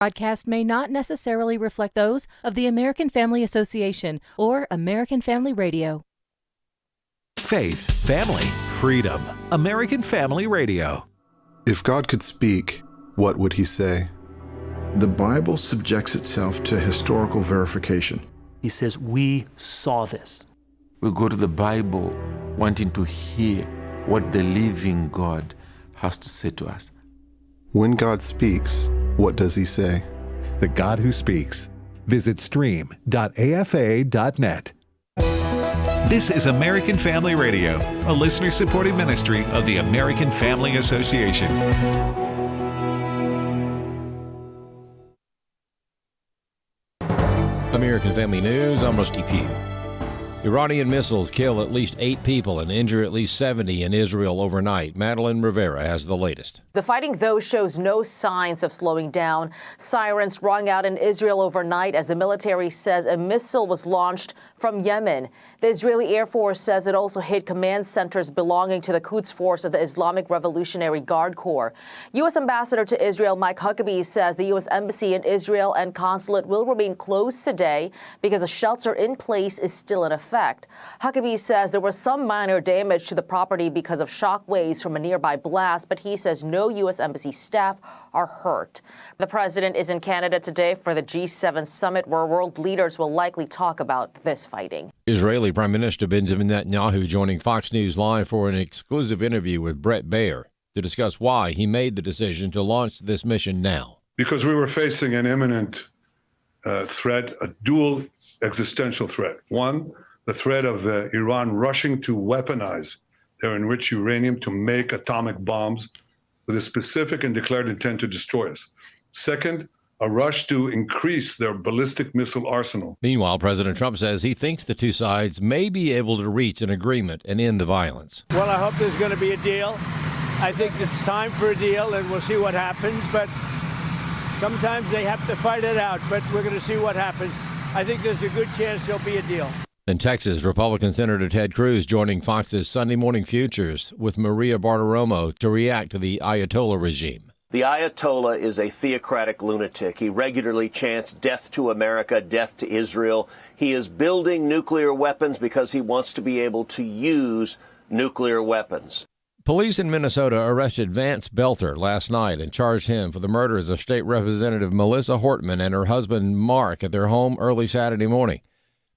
Broadcast may not necessarily reflect those of the American Family Association or American Family Radio. Faith, family, freedom. American Family Radio. If God could speak, what would he say? The Bible subjects itself to historical verification. He says, we saw this. We go to the Bible wanting to hear what the living God has to say to us. When God speaks, what does he say? The God who speaks. Visit stream.afa.net. This is American Family Radio, a listener-supported ministry of the American Family Association. American Family News, I'm Rusty Pugh. Iranian missiles kill at least 8 people and injure at least 70 in Israel overnight. Madeline Rivera has the latest. The fighting, though, shows no signs of slowing down. Sirens rung out in Israel overnight as the military says a missile was launched from Yemen. The Israeli Air Force says it also hit command centers belonging to the Quds Force of the Islamic Revolutionary Guard Corps. U.S. Ambassador to Israel Mike Huckabee says the U.S. Embassy in Israel and consulate will remain closed today because a shelter in place is still in effect. Huckabee says there was some minor damage to the property because of shock waves from a nearby blast, but he says no U.S. Embassy staff are hurt. The president is in Canada today for the G7 summit, where world leaders will likely talk about this fighting. Israeli Prime Minister Benjamin Netanyahu joining Fox News Live for an exclusive interview with Brett Baer to discuss why he made the decision to launch this mission now. Because we were facing an imminent threat, a dual existential threat. One, the threat of Iran rushing to weaponize their enriched uranium to make atomic bombs with a specific and declared intent to destroy us. Second, a rush to increase their ballistic missile arsenal. Meanwhile, President Trump says he thinks the two sides may be able to reach an agreement and end the violence. Well, I hope there's going to be a deal. I think it's time for a deal, and we'll see what happens. But sometimes they have to fight it out, but we're going to see what happens. I think there's a good chance there'll be a deal. In Texas, Republican Senator Ted Cruz joining Fox's Sunday Morning Futures with Maria Bartiromo to react to the Ayatollah regime. The Ayatollah is a theocratic lunatic. He regularly chants death to America, death to Israel. He is building nuclear weapons because he wants to be able to use nuclear weapons. Police in Minnesota arrested Vance Belter last night and charged him for the murders of State Representative Melissa Hortman and her husband Mark at their home early Saturday morning.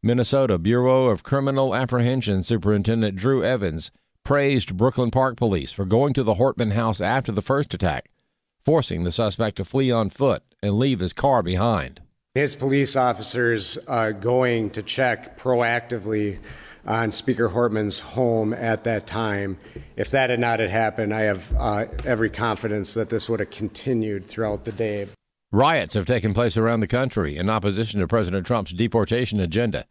Minnesota Bureau of Criminal Apprehension Superintendent Drew Evans praised Brooklyn Park Police for going to the Hortman house after the first attack, forcing the suspect to flee on foot and leave his car behind. His police officers are going to check proactively on Speaker Hortman's home at that time. If that had not happened, I have every confidence that this would have continued throughout the day. Riots have taken place around the country in opposition to President Trump's deportation agenda.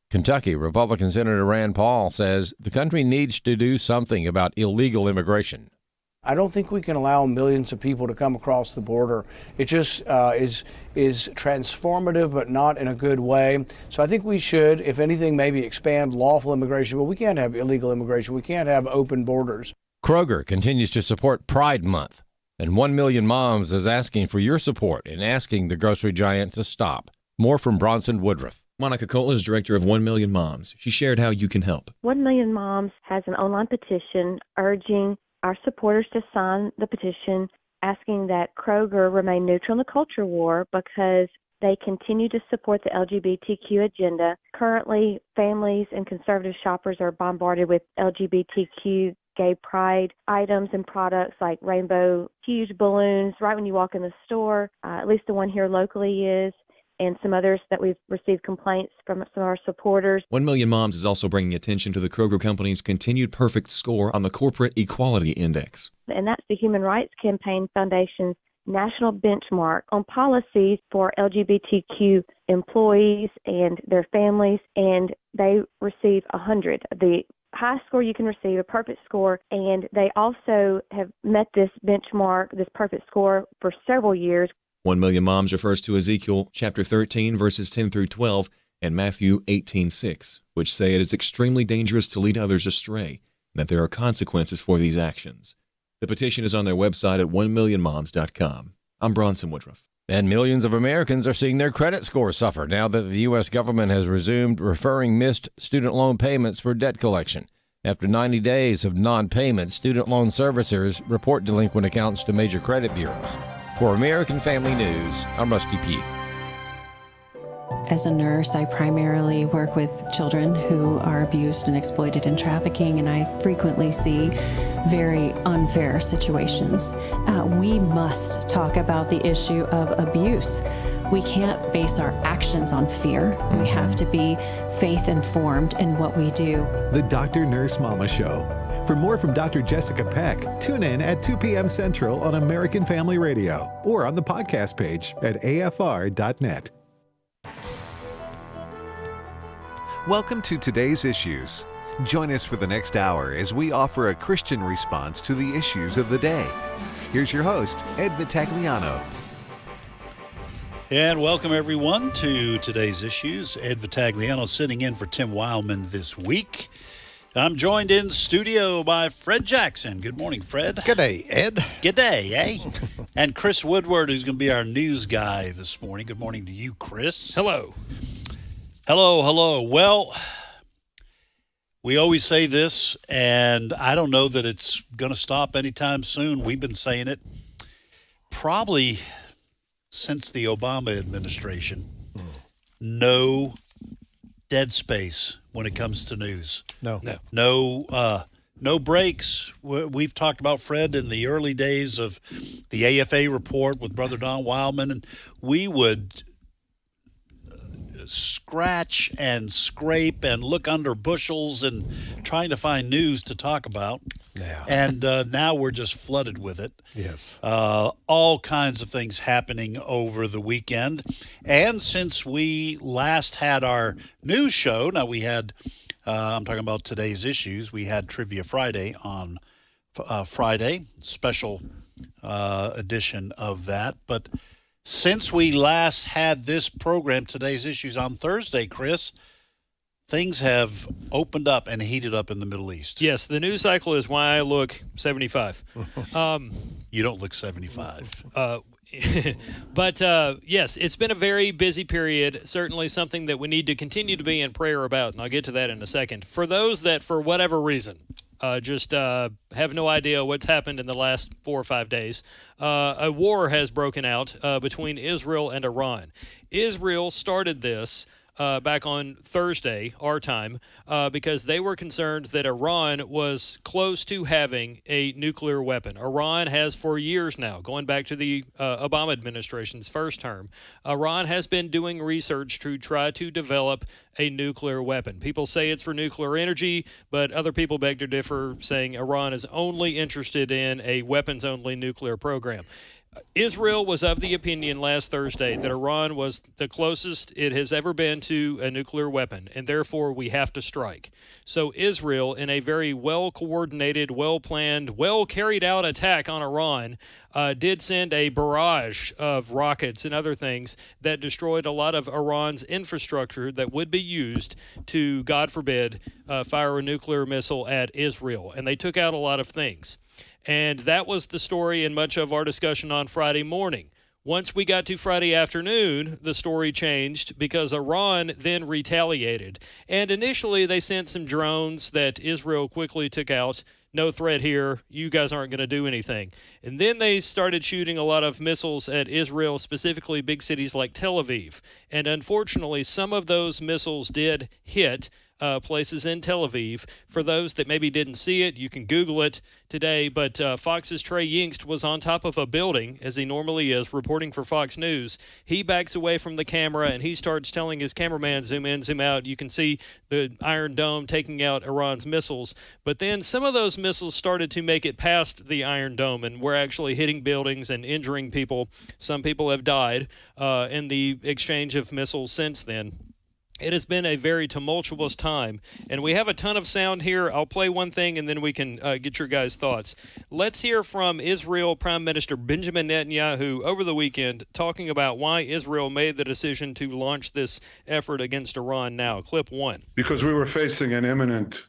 Kentucky Republican Senator Rand Paul says the country needs to do something about illegal immigration. I don't think we can allow millions of people to come across the border. It just is transformative, but not in a good way. So I think we should, if anything, maybe expand lawful immigration, but we can't have illegal immigration. We can't have open borders. Kroger continues to support Pride Month, and 1 Million Moms is asking for your support in asking the grocery giant to stop. More from Bronson Woodruff. Monica Cole is director of 1 Million Moms. She shared how you can help. 1 Million Moms has an online petition urging our supporters to sign the petition asking that Kroger remain neutral in the culture war because they continue to support the LGBTQ agenda. Currently, families and conservative shoppers are bombarded with LGBTQ gay pride items and products like rainbow huge balloons right when you walk in the store. At least the one here locally is, and some others that we've received complaints from some of our supporters. 1 Million Moms is also bringing attention to the Kroger Company's continued perfect score on the Corporate Equality Index. And that's the Human Rights Campaign Foundation's national benchmark on policies for LGBTQ employees and their families, and they receive 100. The highest score you can receive, a perfect score, and they also have met this benchmark, this perfect score, for several years. 1 Million Moms refers to Ezekiel chapter 13, verses 10 through 12, and Matthew 18:6, which say it is extremely dangerous to lead others astray, and that there are consequences for these actions. The petition is on their website at 1millionmoms.com. I'm Bronson Woodruff. And millions of Americans are seeing their credit scores suffer now that the U.S. government has resumed referring missed student loan payments for debt collection. After 90 days of non-payment, student loan servicers report delinquent accounts to major credit bureaus. For American Family News, I'm Rusty Pugh. As a nurse, I primarily work with children who are abused and exploited in trafficking, and I frequently see very unfair situations. We must talk about the issue of abuse. We can't base our actions on fear. We have to be faith-informed in what we do. The Dr. Nurse Mama Show. For more from Dr. Jessica Peck, tune in at 2 p.m. Central on American Family Radio or on the podcast page at afr.net. Welcome to Today's Issues. Join us for the next hour as we offer a Christian response to the issues of the day. Here's your host, Ed Vitagliano. And welcome, everyone, to Today's Issues. Ed Vitagliano sitting in for Tim Wildman this week. I'm joined in studio by Fred Jackson. Good morning, Fred. Good day, Ed. Good day, eh? And Chris Woodward, who's going to be our news guy this morning. Good morning to you, Chris. Hello. Hello. Well, we always say this, and I don't know that it's going to stop anytime soon. We've been saying it probably since the Obama administration. No dead space when it comes to news. No breaks. We've talked about, Fred, in the early days of the AFA report with Brother Don Wildman, and we would scratch and scrape and look under bushels and trying to find news to talk about. Yeah. And now we're just flooded with it. Yes. All kinds of things happening over the weekend. And since we last had our news show, now we had, I'm talking about Today's Issues, we had Trivia Friday on Friday, special edition of that. But since we last had this program, Today's Issues, on Thursday, Chris, things have opened up and heated up in the Middle East. Yes, the news cycle is why I look 75. You don't look 75. But, yes, it's been a very busy period, certainly something that we need to continue to be in prayer about, and I'll get to that in a second. For those that, for whatever reason, just have no idea what's happened in the last 4 or 5 days, a war has broken out between Israel and Iran. Israel started this back on Thursday, our time, because they were concerned that Iran was close to having a nuclear weapon. Iran has for years now, going back to the Obama administration's first term, Iran has been doing research to try to develop a nuclear weapon. People say it's for nuclear energy, but other people beg to differ, saying Iran is only interested in a weapons-only nuclear program. Israel was of the opinion last Thursday that Iran was the closest it has ever been to a nuclear weapon, and therefore we have to strike. So Israel, in a very well-coordinated, well-planned, well-carried-out attack on Iran, did send a barrage of rockets and other things that destroyed a lot of Iran's infrastructure that would be used to, God forbid, fire a nuclear missile at Israel. And they took out a lot of things. And that was the story in much of our discussion on Friday morning. Once we got to Friday afternoon, the story changed because Iran then retaliated. And initially they sent some drones that Israel quickly took out. No threat here. You guys aren't going to do anything. And then they started shooting a lot of missiles at Israel, specifically big cities like Tel Aviv. And unfortunately, some of those missiles did hit places in Tel Aviv. For those that maybe didn't see it, you can Google it today, but Fox's Trey Yingst was on top of a building, as he normally is, reporting for Fox News. He backs away from the camera, and he starts telling his cameraman, zoom in, zoom out. You can see the Iron Dome taking out Iran's missiles, but then some of those missiles started to make it past the Iron Dome, and were actually hitting buildings and injuring people. Some people have died in the exchange of missiles since then. It has been a very tumultuous time, and we have a ton of sound here. I'll play one thing, and then we can get your guys' thoughts. Let's hear from Israel Prime Minister Benjamin Netanyahu over the weekend talking about why Israel made the decision to launch this effort against Iran now. Clip 1. Because we were facing an imminent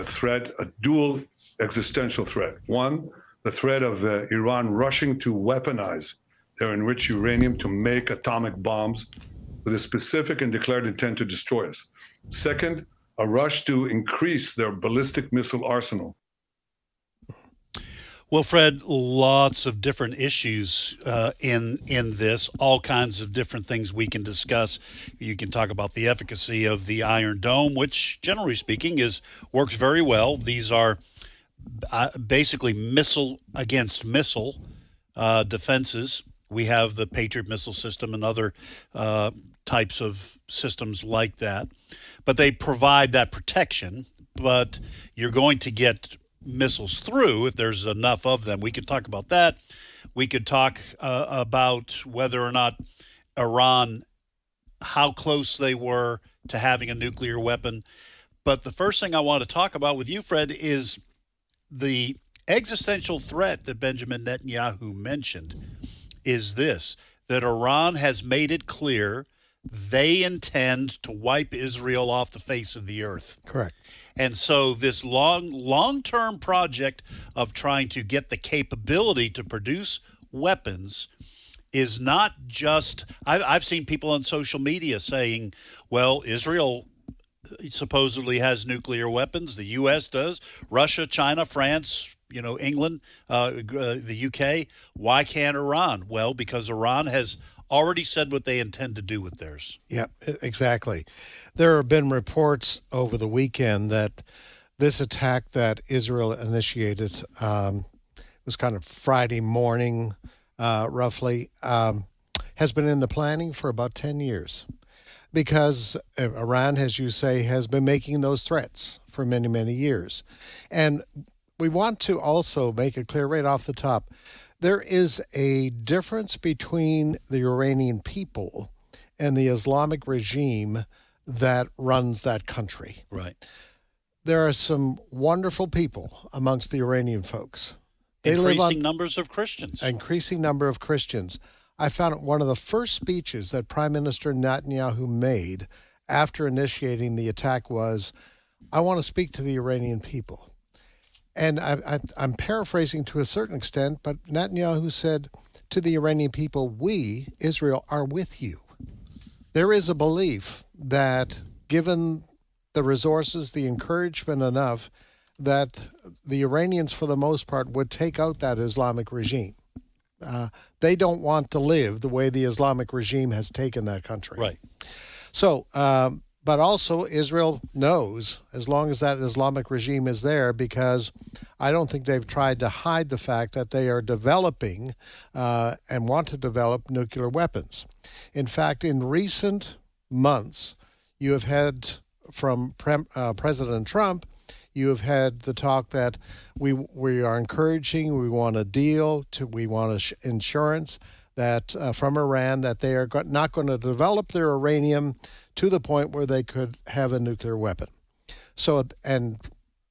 threat, a dual existential threat. One, the threat of Iran rushing to weaponize they enrich uranium to make atomic bombs with a specific and declared intent to destroy us. Second, a rush to increase their ballistic missile arsenal. Well, Fred, lots of different issues in this, all kinds of different things we can discuss. You can talk about the efficacy of the Iron Dome, which, generally speaking, works very well. These are basically missile against missile defenses. We have the Patriot missile system and other types of systems like that, but they provide that protection. But you're going to get missiles through if there's enough of them. We could talk about that. We could talk about whether or not Iran, how close they were to having a nuclear weapon. But the first thing I want to talk about with you, Fred, is the existential threat that Benjamin Netanyahu mentioned is this, that Iran has made it clear they intend to wipe Israel off the face of the earth. Correct. And so this long-term project of trying to get the capability to produce weapons is not just, I've seen people on social media saying, well, Israel supposedly has nuclear weapons. The U.S. does. Russia, China, France, England, the UK. Why can't Iran? Well, because Iran has already said what they intend to do with theirs. Yeah, exactly. There have been reports over the weekend that this attack that Israel initiated was kind of Friday morning, roughly, has been in the planning for about 10 years. Because Iran, as you say, has been making those threats for many, many years. And we want to also make it clear right off the top, there is a difference between the Iranian people and the Islamic regime that runs that country. Right. There are some wonderful people amongst the Iranian folks. They increasing numbers of Christians. Increasing number of Christians. I found one of the first speeches that Prime Minister Netanyahu made after initiating the attack was, I want to speak to the Iranian people. And I'm paraphrasing to a certain extent, but Netanyahu said to the Iranian people, we, Israel, are with you. There is a belief that given the resources, the encouragement enough, that the Iranians, for the most part, would take out that Islamic regime. They don't want to live the way the Islamic regime has taken that country. Right. So, but also Israel knows, as long as that Islamic regime is there, because I don't think they've tried to hide the fact that they are developing and want to develop nuclear weapons. In fact, in recent months, you have had from President Trump, you have had the talk that we are encouraging, we want a deal, we want insurance that from Iran that they are not going to develop their uranium to the point where they could have a nuclear weapon. So, and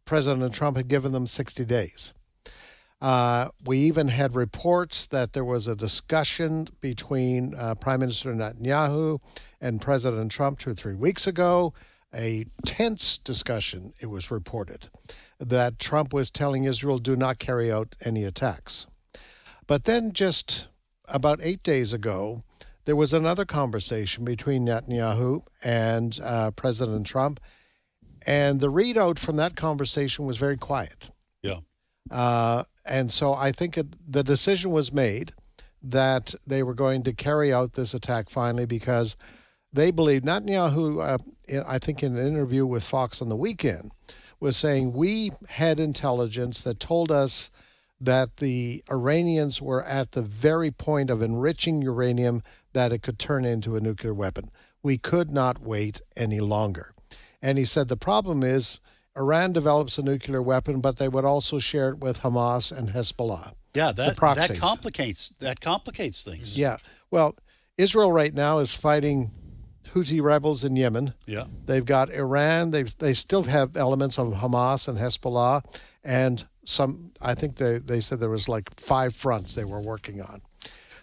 President Trump had given them 60 days. We even had reports that there was a discussion between Prime Minister Netanyahu and President Trump 2 or 3 weeks ago, a tense discussion, it was reported, that Trump was telling Israel, do not carry out any attacks. But then just about 8 days ago, there was another conversation between Netanyahu and President Trump, and the readout from that conversation was very quiet. Yeah. And so I think the decision was made that they were going to carry out this attack finally because they believe, Netanyahu, I think in an interview with Fox on the weekend, was saying we had intelligence that told us that the Iranians were at the very point of enriching uranium that it could turn into a nuclear weapon. We could not wait any longer. And he said the problem is Iran develops a nuclear weapon, but they would also share it with Hamas and Hezbollah. Yeah, that complicates things. Yeah. Well, Israel right now is fighting Houthi rebels in Yemen. Yeah. They've got Iran. They still have elements of Hamas and Hezbollah, and some. I think they said there was like 5 fronts they were working on.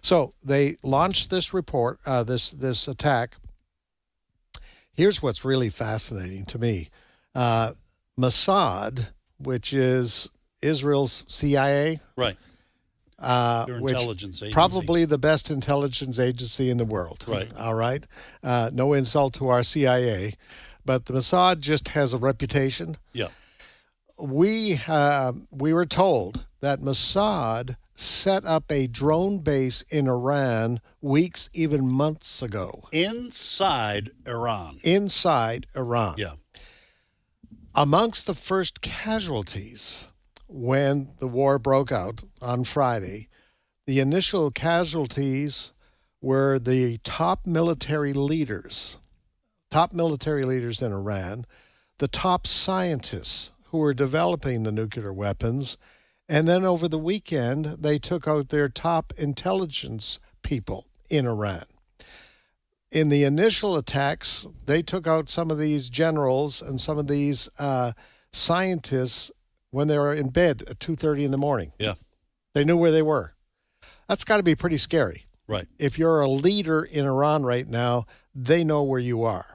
So they launched this report, this attack. Here's what's really fascinating to me: Mossad, which is Israel's CIA, right? Their which intelligence agency. probably the best intelligence agency in the world. Right. All right. No insult to our CIA, but the Mossad just has a reputation. Yeah. We were told that Mossad set up a drone base in Iran weeks, even months ago. Inside Iran. Inside Iran. Yeah. Amongst the first casualties when the war broke out on Friday, the initial casualties were the top military leaders in Iran, the top scientists who were developing the nuclear weapons, and then over the weekend, they took out their top intelligence people in Iran. In the initial attacks, they took out some of these generals and some of these scientists when they were in bed at 2:30 in the morning. Yeah. They knew where they were. That's got to be pretty scary. Right. If you're a leader in Iran right now, they know where you are.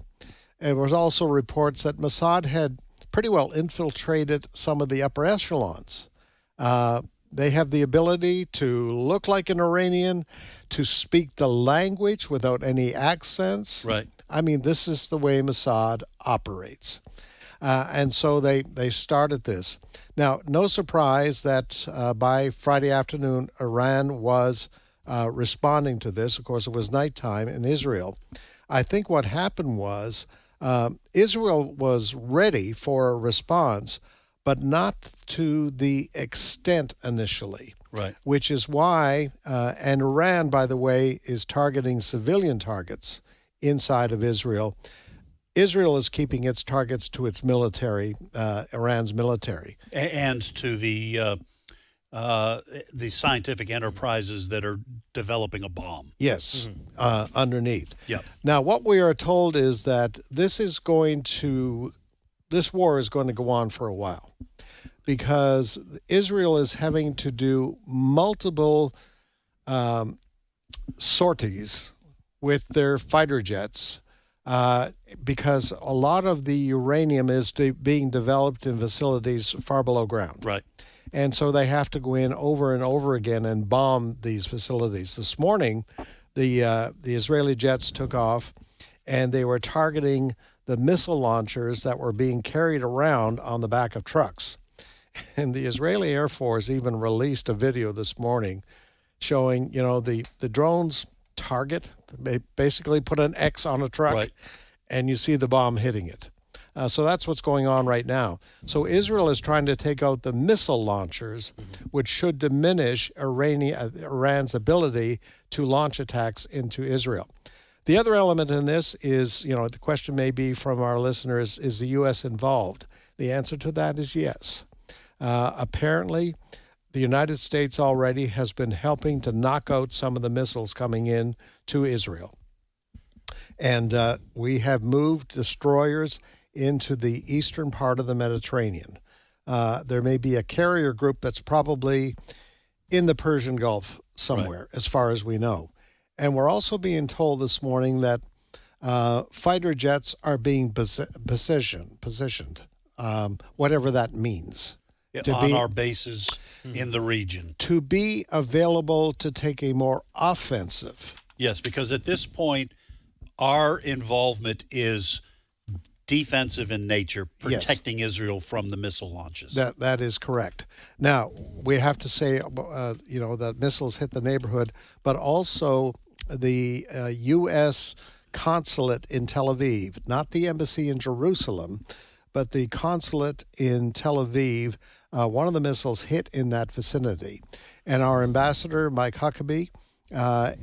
There was also reports that Mossad had pretty well infiltrated some of the upper echelons. They have the ability to look like an Iranian, to speak the language without any accents. Right. I mean, this is the way Mossad operates. And so they started this. Now, no surprise that by Friday afternoon, Iran was responding to this. Of course, it was nighttime in Israel. I think what happened was Israel was ready for a response, but not to the extent initially. Right. Which is why, and Iran, by the way, is targeting civilian targets inside of Israel. Israel is keeping its targets to its military, Iran's military. And to the scientific enterprises that are developing a bomb. Yes, underneath. Yep. Now, what we are told is that this war is going to go on for a while, because Israel is having to do multiple sorties with their fighter jets, because a lot of the uranium is being developed in facilities far below ground. Right. And so they have to go in over and over again and bomb these facilities. This morning, the Israeli jets took off, and they were targeting the missile launchers that were being carried around on the back of trucks. And the Israeli Air Force even released a video this morning showing, the drones target. They basically put an X on a truck, right, and you see the bomb hitting it. So that's what's going on right now. So Israel is trying to take out the missile launchers, which should diminish Iran's ability to launch attacks into Israel. The other element in this is, the question may be from our listeners, is the U.S. involved? The answer to that is yes. Apparently, the United States already has been helping to knock out some of the missiles coming in to Israel. And we have moved destroyers into the eastern part of the Mediterranean. There may be a carrier group that's probably in the Persian Gulf somewhere, as far as we know. And we're also being told this morning that fighter jets are being positioned, whatever that means. On our bases in the region. To be available to take a more offensive. Yes, because at this point, our involvement is defensive in nature, protecting Israel from the missile launches. That is correct. Now, we have to say, that missiles hit the neighborhood, but also the U.S. consulate in Tel Aviv, not the embassy in Jerusalem, but the consulate in Tel Aviv. One of the missiles hit in that vicinity. And our ambassador, Mike Huckabee,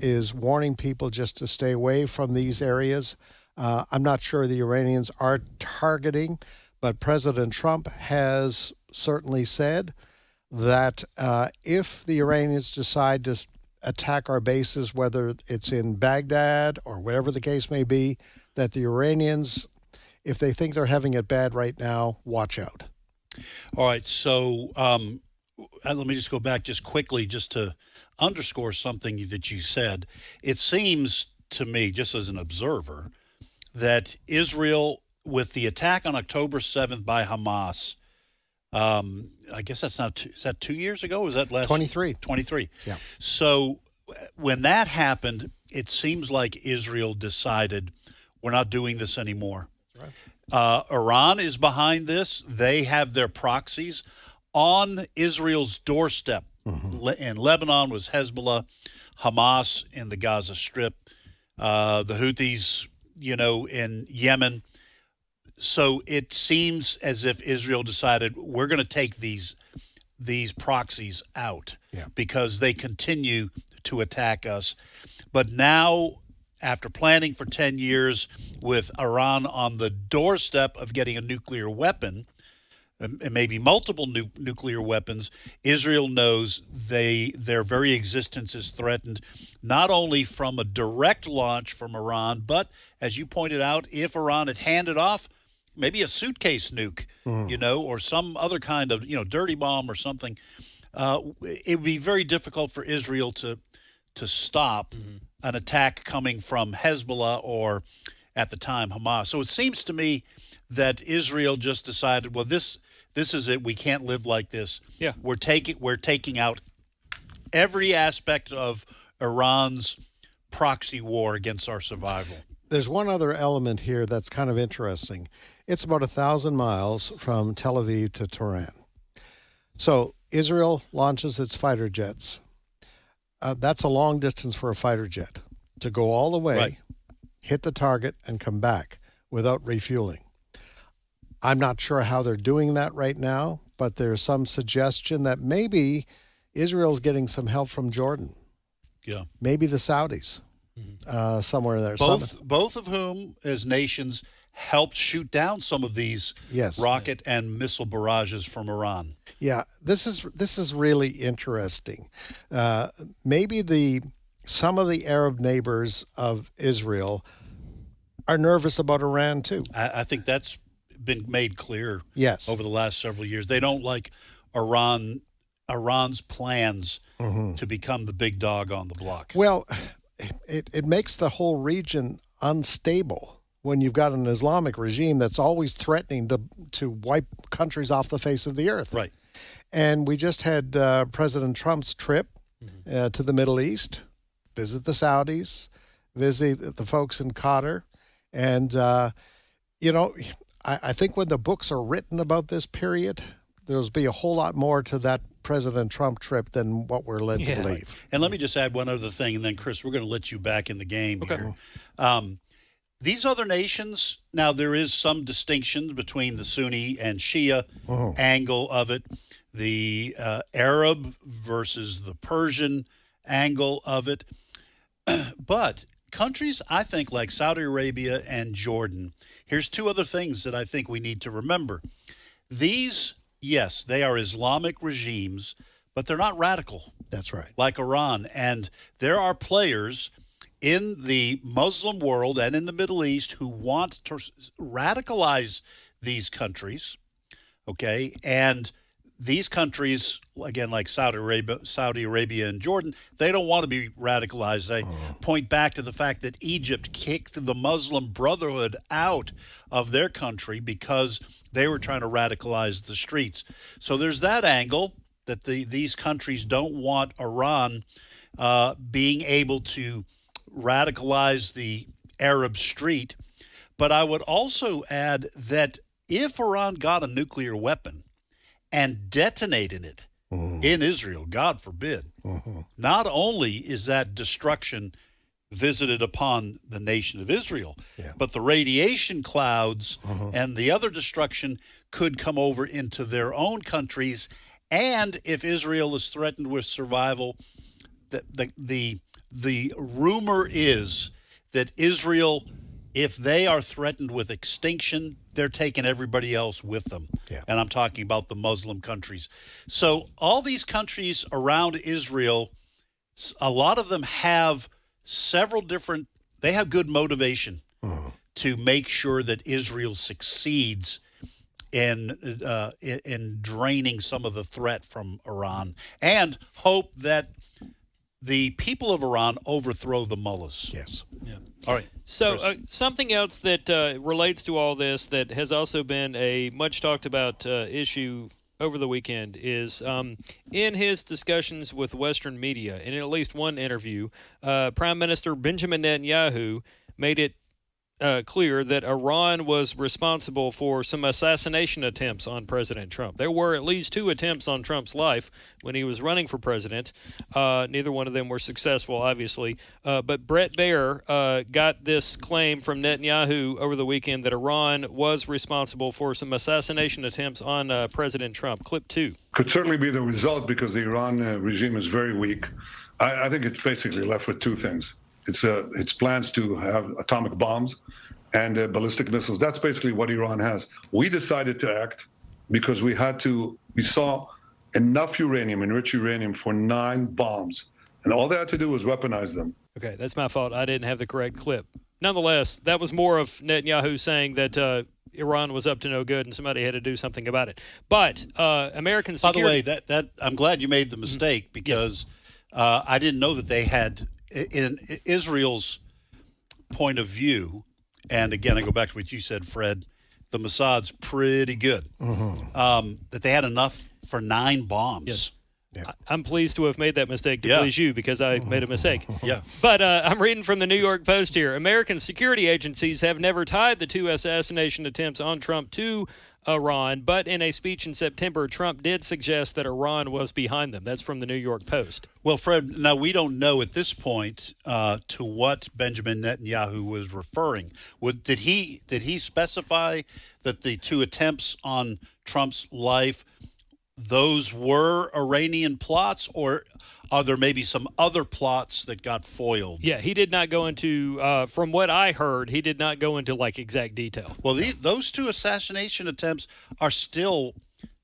is warning people just to stay away from these areas. I'm not sure the Iranians are targeting, but President Trump has certainly said that if the Iranians decide to attack our bases, whether it's in Baghdad or whatever the case may be, that the Iranians, if they think they're having it bad right now, watch out. All right, so let me just go back just quickly just to underscore something that you said. It seems to me, just as an observer, that Israel, with the attack on October 7th by Hamas, I guess that's not. Is that 2 years ago? Was that last? 23. 23. Yeah. So when that happened, it seems like Israel decided we're not doing this anymore. Right. Iran is behind this. They have their proxies on Israel's doorstep. In Lebanon was Hezbollah, Hamas in the Gaza Strip, the Houthis, in Yemen. So it seems as if Israel decided we're going to take these proxies out because they continue to attack us. But now, after planning for 10 years with Iran on the doorstep of getting a nuclear weapon, and maybe multiple nuclear weapons, Israel knows their very existence is threatened, not only from a direct launch from Iran, but, as you pointed out, if Iran had handed off maybe a suitcase nuke, or some other kind of, dirty bomb or something, it would be very difficult for Israel to stop an attack coming from Hezbollah or, at the time, Hamas. So it seems to me that Israel just decided, well, this is it. We can't live like this. Yeah. We're taking out every aspect of Iran's proxy war against our survival. There's one other element here that's kind of interesting. It's about 1,000 miles from Tel Aviv to Tehran. So Israel launches its fighter jets. That's a long distance for a fighter jet to go all the way, hit the target, and come back without refueling. I'm not sure how they're doing that right now, but there's some suggestion that maybe Israel's getting some help from Jordan. Yeah. Maybe the Saudis, somewhere in there. Both of whom, as nations, helped shoot down some of these rocket and missile barrages from Iran. Yeah, this is really interesting. Maybe some of the Arab neighbors of Israel are nervous about Iran too. I think that's been made clear over the last several years. They don't like Iran's plans to become the big dog on the block. Well, it makes the whole region unstable when you've got an Islamic regime that's always threatening to wipe countries off the face of the earth. Right. And we just had President Trump's trip to the Middle East, visit the Saudis, visit the folks in Qatar. And, I think when the books are written about this period, there'll be a whole lot more to that President Trump trip than what we're led to believe. And let me just add one other thing, and then, Chris, we're going to let you back in the game here. These other nations, now there is some distinction between the Sunni and Shia angle of it, the Arab versus the Persian angle of it. But countries, I think, like Saudi Arabia and Jordan, here's two other things that I think we need to remember. These, yes, they are Islamic regimes, but they're not radical. That's right. Like Iran. And there are players in the Muslim world and in the Middle East who want to radicalize these countries, okay? And these countries, again, like Saudi Arabia and Jordan, they don't want to be radicalized. They point back to the fact that Egypt kicked the Muslim Brotherhood out of their country because they were trying to radicalize the streets. So there's that angle that these countries don't want Iran being able to radicalize the Arab street. But I would also add that if Iran got a nuclear weapon and detonated it in Israel, God forbid, not only is that destruction visited upon the nation of Israel, but the radiation clouds and the other destruction could come over into their own countries. And if Israel is threatened with survival, the rumor is that Israel, if they are threatened with extinction, they're taking everybody else with them. And I'm talking about the Muslim countries. So all these countries around Israel, a lot of them have they have good motivation to make sure that Israel succeeds in draining some of the threat from Iran, and hope that the people of Iran overthrow the mullahs. Yes. Yeah. All right. So something else that relates to all this that has also been a much talked about issue over the weekend is in his discussions with Western media, in at least one interview, Prime Minister Benjamin Netanyahu made it clear that Iran was responsible for some assassination attempts on President Trump. There were at least 2 attempts on Trump's life when he was running for president. Neither one of them were successful, obviously. But Brett Baer got this claim from Netanyahu over the weekend that Iran was responsible for some assassination attempts on President Trump. Clip 2. Could certainly be the result because the Iran regime is very weak. I think it's basically left with 2 things. It's plans to have atomic bombs and ballistic missiles. That's basically what Iran has. We decided to act because we saw enough uranium, enriched uranium, for 9 bombs. And all they had to do was weaponize them. Okay, that's my fault. I didn't have the correct clip. Nonetheless, that was more of Netanyahu saying that Iran was up to no good and somebody had to do something about it. But American security... By the way, that I'm glad you made the mistake because I didn't know that they had... In Israel's point of view, and again, I go back to what you said, Fred, the Mossad's pretty good. That they had enough for 9 bombs. Yes. Yeah. I'm pleased to have made that mistake to please you because I made a mistake. Yeah. But I'm reading from the New York Post here. American security agencies have never tied the 2 assassination attempts on Trump to Iran, but in a speech in September, Trump did suggest that Iran was behind them. That's from the New York Post. Well, Fred, now we don't know at this point to what Benjamin Netanyahu was referring. Did he specify that the 2 attempts on Trump's life, those were Iranian plots, or are there maybe some other plots that got foiled? Yeah, he did not go into, from what I heard, he did not go into like exact detail. Well, those 2 assassination attempts are still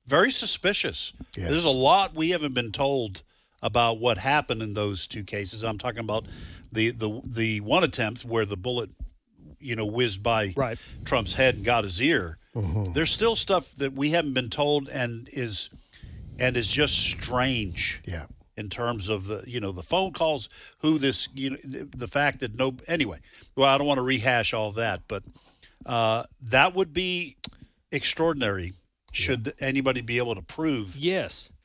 very suspicious. Yes. There's a lot we haven't been told about what happened in those 2 cases. I'm talking about the one attempt where the bullet, whizzed by Trump's head and got his ear. There's still stuff that we haven't been told and is just strange. Yeah. In terms of the phone calls, the fact that anyway. Well, I don't want to rehash all that, but that would be extraordinary. Should anybody be able to prove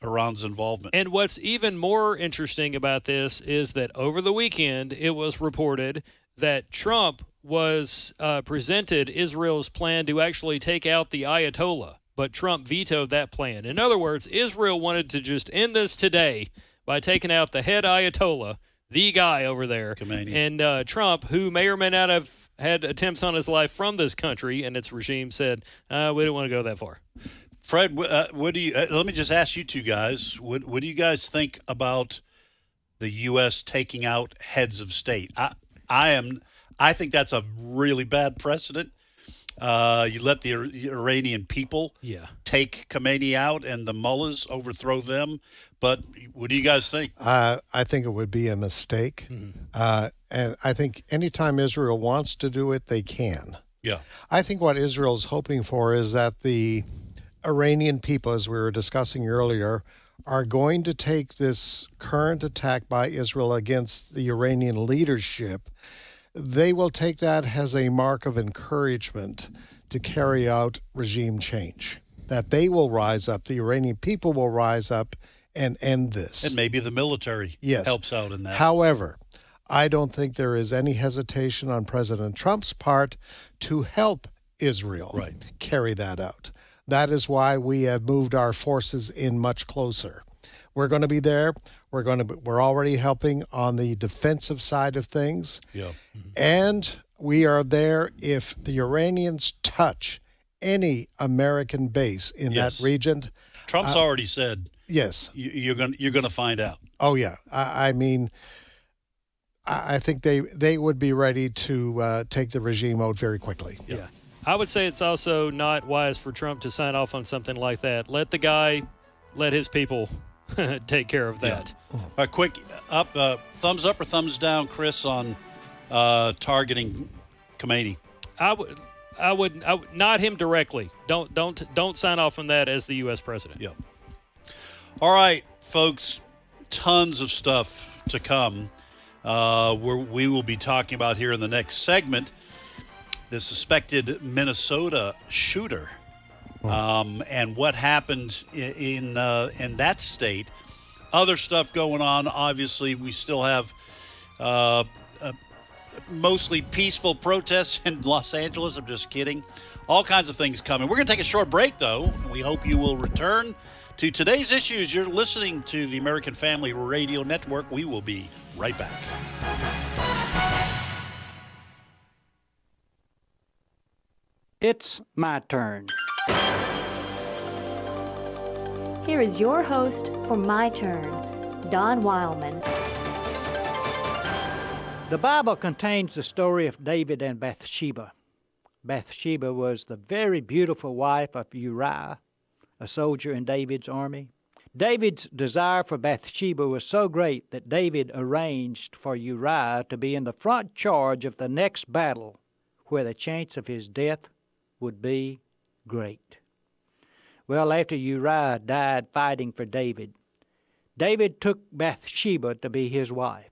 Iran's involvement? And what's even more interesting about this is that over the weekend it was reported that Trump was presented Israel's plan to actually take out the Ayatollah, but Trump vetoed that plan. In other words, Israel wanted to just end this today by taking out the head Ayatollah, the guy over there. Khomeini. And Trump, who may or may not have had attempts on his life from this country and its regime, said, we don't want to go that far. Fred, what do you? Let me just ask you 2 guys. What do you guys think about the U.S. taking out heads of state? I think that's a really bad precedent. You let the Iranian people take Khomeini out and the mullahs overthrow them. But what do you guys think? I think it would be a mistake. And I think anytime Israel wants to do it, they can. Yeah. I think what Israel's hoping for is that the Iranian people, as we were discussing earlier, are going to take this current attack by Israel against the Iranian leadership. They will take that as a mark of encouragement to carry out regime change, that they will rise up, the Iranian people will rise up and end this. And maybe the military helps out in that. However, I don't think there is any hesitation on President Trump's part to help Israel carry that out. That is why we have moved our forces in much closer. We're going to be there. We're already helping on the defensive side of things. Yeah. And we are there if the Iranians touch any American base in that region. Trump's already said. Yes. You're going to find out. Oh yeah. I mean, I think they would be ready to take the regime out very quickly. Yeah. I would say it's also not wise for Trump to sign off on something like that. Let his people take care of that. A quick thumbs up or thumbs down, Chris, on targeting Khomeini. I would not him directly. Don't sign off on that as the U.S. president. Yeah. All right, folks. Tons of stuff to come. We will be talking about here in the next segment the suspected Minnesota shooter and what happened in that state. Other stuff going on. Obviously, we still have mostly peaceful protests in Los Angeles. I'm just kidding. All kinds of things coming. We're going to take a short break, though. We hope you will return to today's issues. You're listening to the American Family Radio Network. We will be right back. It's my turn. Here is your host for My Turn, Don Wildman. The Bible contains the story of David and Bathsheba. Bathsheba was the very beautiful wife of Uriah, a soldier in David's army. David's desire for Bathsheba was so great that David arranged for Uriah to be in the front charge of the next battle, where the chance of his death would be great. Well, after Uriah died fighting for David, David took Bathsheba to be his wife.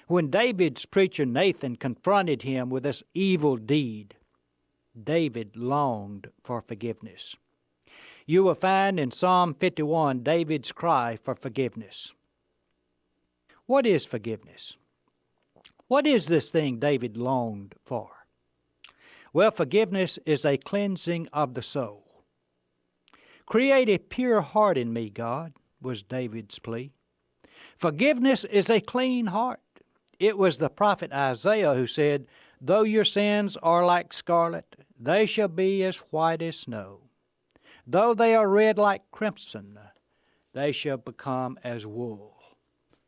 When David's preacher Nathan confronted him with this evil deed, David longed for forgiveness. You will find in Psalm 51 David's cry for forgiveness. What is forgiveness? What is this thing David longed for? Well, forgiveness is a cleansing of the soul. Create a pure heart in me, God, was David's plea. Forgiveness is a clean heart. It was the prophet Isaiah who said, "Though your sins are like scarlet, they shall be as white as snow. Though they are red like crimson, they shall become as wool."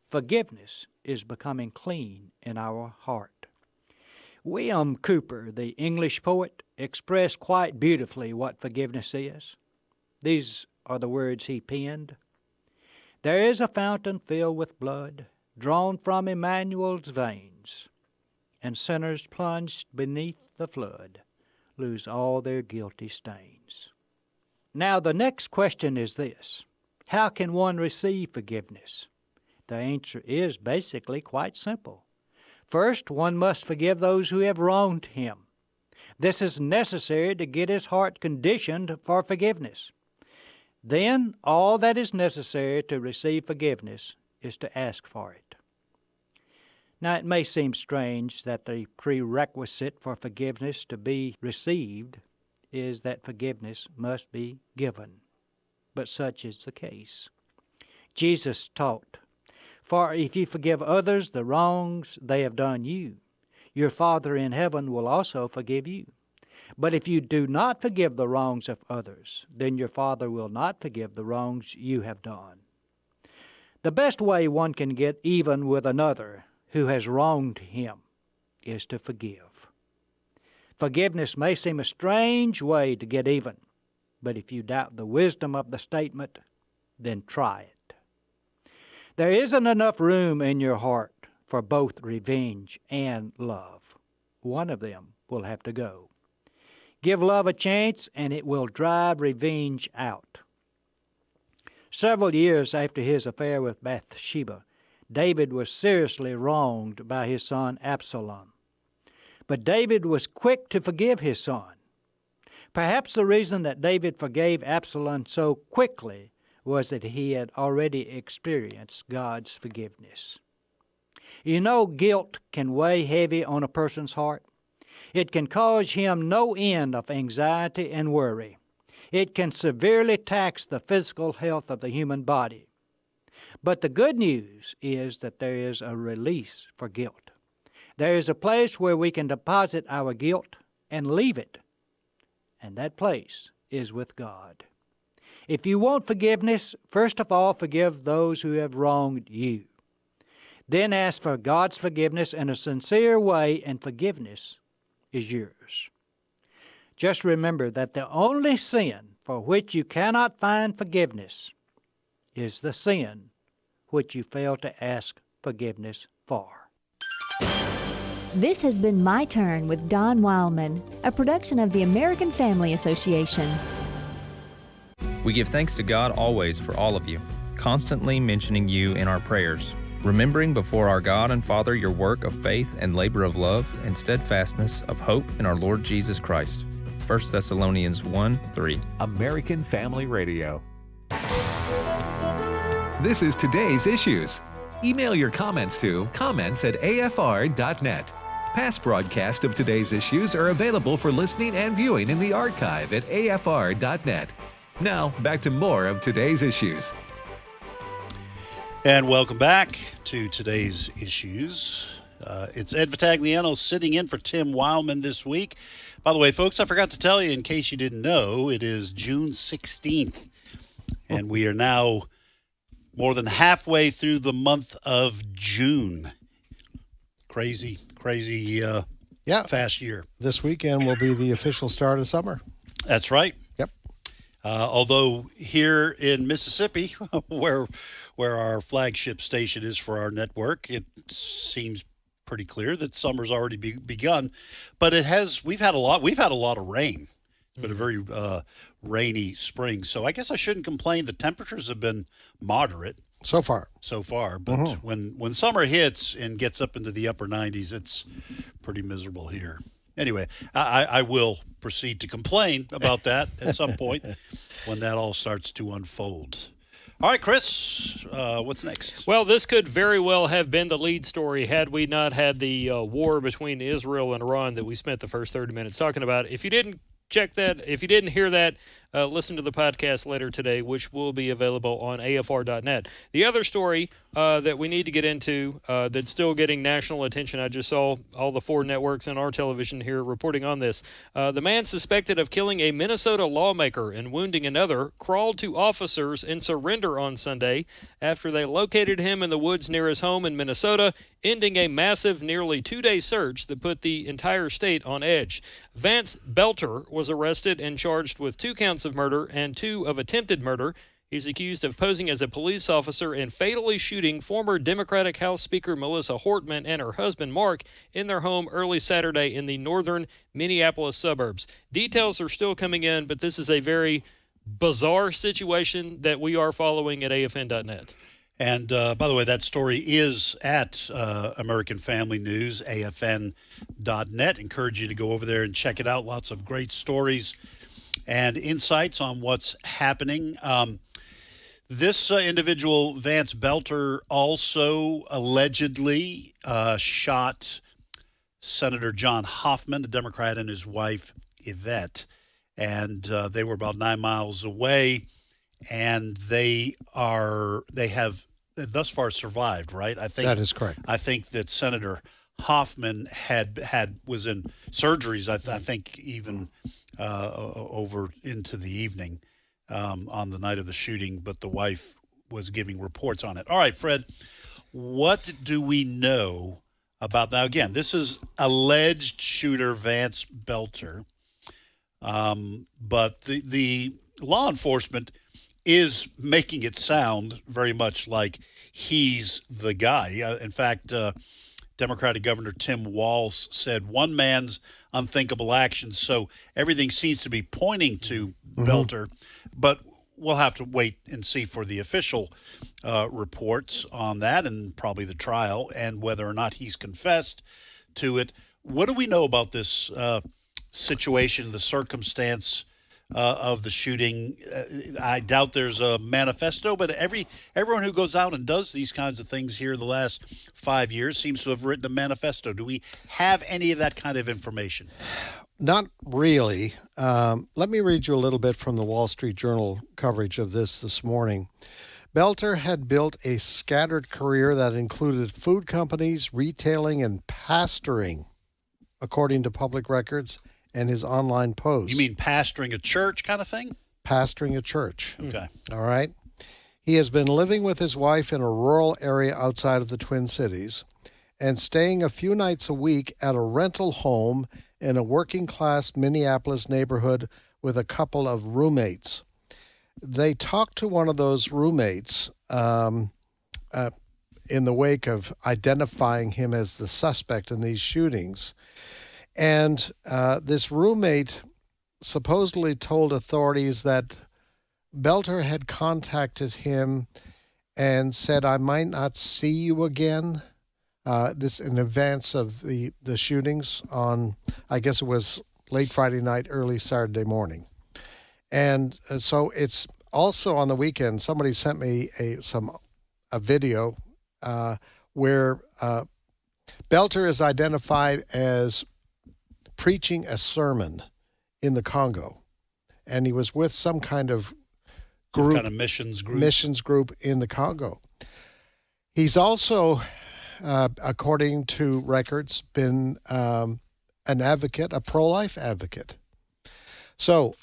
Forgiveness is becoming clean in our heart. William Cowper, the English poet, expressed quite beautifully what forgiveness is. These are the words he penned. "There is a fountain filled with blood, drawn from Emmanuel's veins, and sinners plunged beneath the flood lose all their guilty stains." Now the next question is this: how can one receive forgiveness? The answer is basically quite simple. First, one must forgive those who have wronged him. This is necessary to get his heart conditioned for forgiveness. Then, all that is necessary to receive forgiveness is to ask for it. Now, it may seem strange that the prerequisite for forgiveness to be received is that forgiveness must be given, but such is the case. Jesus taught, "For if you forgive others the wrongs they have done you, your Father in heaven will also forgive you. But if you do not forgive the wrongs of others, then your Father will not forgive the wrongs you have done." The best way one can get even with another who has wronged him is to forgive. Forgiveness may seem a strange way to get even, but if you doubt the wisdom of the statement, then try it. There isn't enough room in your heart for both revenge and love. One of them will have to go. Give love a chance, and it will drive revenge out. Several years after his affair with Bathsheba, David was seriously wronged by his son Absalom. But David was quick to forgive his son. Perhaps the reason that David forgave Absalom so quickly was that he had already experienced God's forgiveness. You know, guilt can weigh heavy on a person's heart. It can cause him no end of anxiety and worry. It can severely tax the physical health of the human body. But the good news is that there is a release for guilt. There is a place where we can deposit our guilt and leave it, and that place is with God. If you want forgiveness, first of all, forgive those who have wronged you. Then ask for God's forgiveness in a sincere way, and forgiveness is yours. Just remember that the only sin for which you cannot find forgiveness is the sin which you fail to ask forgiveness for. This has been My Turn with Don Wildman, a production of the American Family Association. We give thanks to God always for all of you, constantly mentioning you in our prayers, remembering before our God and Father your work of faith and labor of love and steadfastness of hope in our Lord Jesus Christ. 1 Thessalonians 1:3. American Family Radio. This is today's issues. Email your comments to comments@afr.net. Past broadcasts of today's issues are available for listening and viewing in the archive at afr.net. Now, back to more of today's issues. And welcome back to today's issues. It's Ed Vitagliano sitting in for Tim Wildman this week. By the way, folks, I forgot to tell you, in case you didn't know, it is June 16th, and we are now more than halfway through the month of June. Crazy, fast year. This weekend will be the official start of summer. That's right. Yep. Although here in Mississippi, where our flagship station is for our network, it seems pretty clear that summer's already begun. But we've had a lot of rain. It's been a very rainy spring. So I guess I shouldn't complain. The temperatures have been moderate. So far. But when summer hits and gets up into the upper 90s, it's pretty miserable here. Anyway, I will proceed to complain about that at some point when that all starts to unfold. All right, Chris, what's next? Well, this could very well have been the lead story had we not had the war between Israel and Iran that we spent the first 30 minutes talking about. If you didn't check that, if you didn't hear that, listen to the podcast later today, which will be available on afr.net. The other story that we need to get into that's still getting national attention, I just saw all the 4 networks and our television here reporting on this. The man suspected of killing a Minnesota lawmaker and wounding another crawled to officers in surrender on Sunday after they located him in the woods near his home in Minnesota, ending a massive, nearly 2-day search that put the entire state on edge. Vance Belter was arrested and charged with 2 counts of murder and 2 of attempted murder. He's accused of posing as a police officer and fatally shooting former Democratic House Speaker Melissa Hortman and her husband Mark in their home early Saturday in the northern Minneapolis suburbs. Details are still coming in, but this is a very bizarre situation that we are following at afn.net. And by the way, that story is at American Family News, afn.net. Encourage you to go over there and check it out. Lots of great stories and insights on what's happening. This individual, Vance Belter, also allegedly shot Senator John Hoffman, a Democrat, and his wife, Yvette. And they were about 9 miles away. And they have thus far survived, right? I think that is correct. I think that Senator Hoffman was in surgeries. I think even over into the evening on the night of the shooting, but the wife was giving reports on it. All right, Fred, what do we know about now? Again, this is alleged shooter Vance Belter, but the law enforcement is making it sound very much like he's the guy. In fact, Democratic Governor Tim Walz said one man's unthinkable actions. So everything seems to be pointing to Belter, but we'll have to wait and see for the official reports on that and probably the trial and whether or not he's confessed to it. What do we know about this situation, the circumstance of the shooting? I doubt there's a manifesto, but everyone who goes out and does these kinds of things here the last 5 years seems to have written a manifesto. Do we have any of that kind of information? Not really. Let me read you a little bit from the Wall Street Journal coverage of this morning. Belter had built a scattered career that included food companies, retailing, and pastoring, according to public records and his online posts. You mean pastoring a church kind of thing? Pastoring a church. Okay. All right. He has been living with his wife in a rural area outside of the Twin Cities and staying a few nights a week at a rental home in a working-class Minneapolis neighborhood with a couple of roommates. They talked to one of those roommates in the wake of identifying him as the suspect in these shootings. And this roommate supposedly told authorities that Belter had contacted him and said, "I might not see you again." This in advance of the shootings on, I guess it was late Friday night, early Saturday morning. And so it's also on the weekend, somebody sent me a video where Belter is identified as preaching a sermon in the Congo. And he was with some kind of group, kind of missions group in the Congo. He's also, according to records, been an advocate, a pro-life advocate. So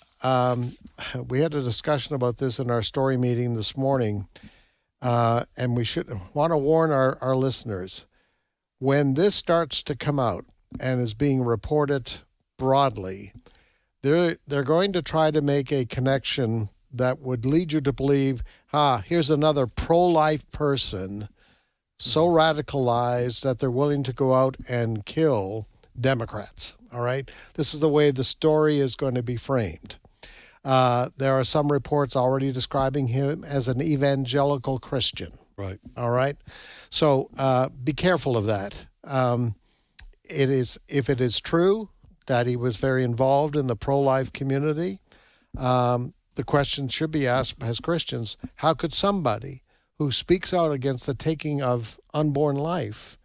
we had a discussion about this in our story meeting this morning, and we want to warn our listeners. When this starts to come out and is being reported broadly, they're going to try to make a connection that would lead you to believe, here's another pro-life person so radicalized that they're willing to go out and kill Democrats. All right? This is the way the story is going to be framed. There are some reports already describing him as an evangelical Christian. Right. All right? So be careful of that. If it is true that he was very involved in the pro-life community, the question should be asked as Christians, how could somebody who speaks out against the taking of unborn life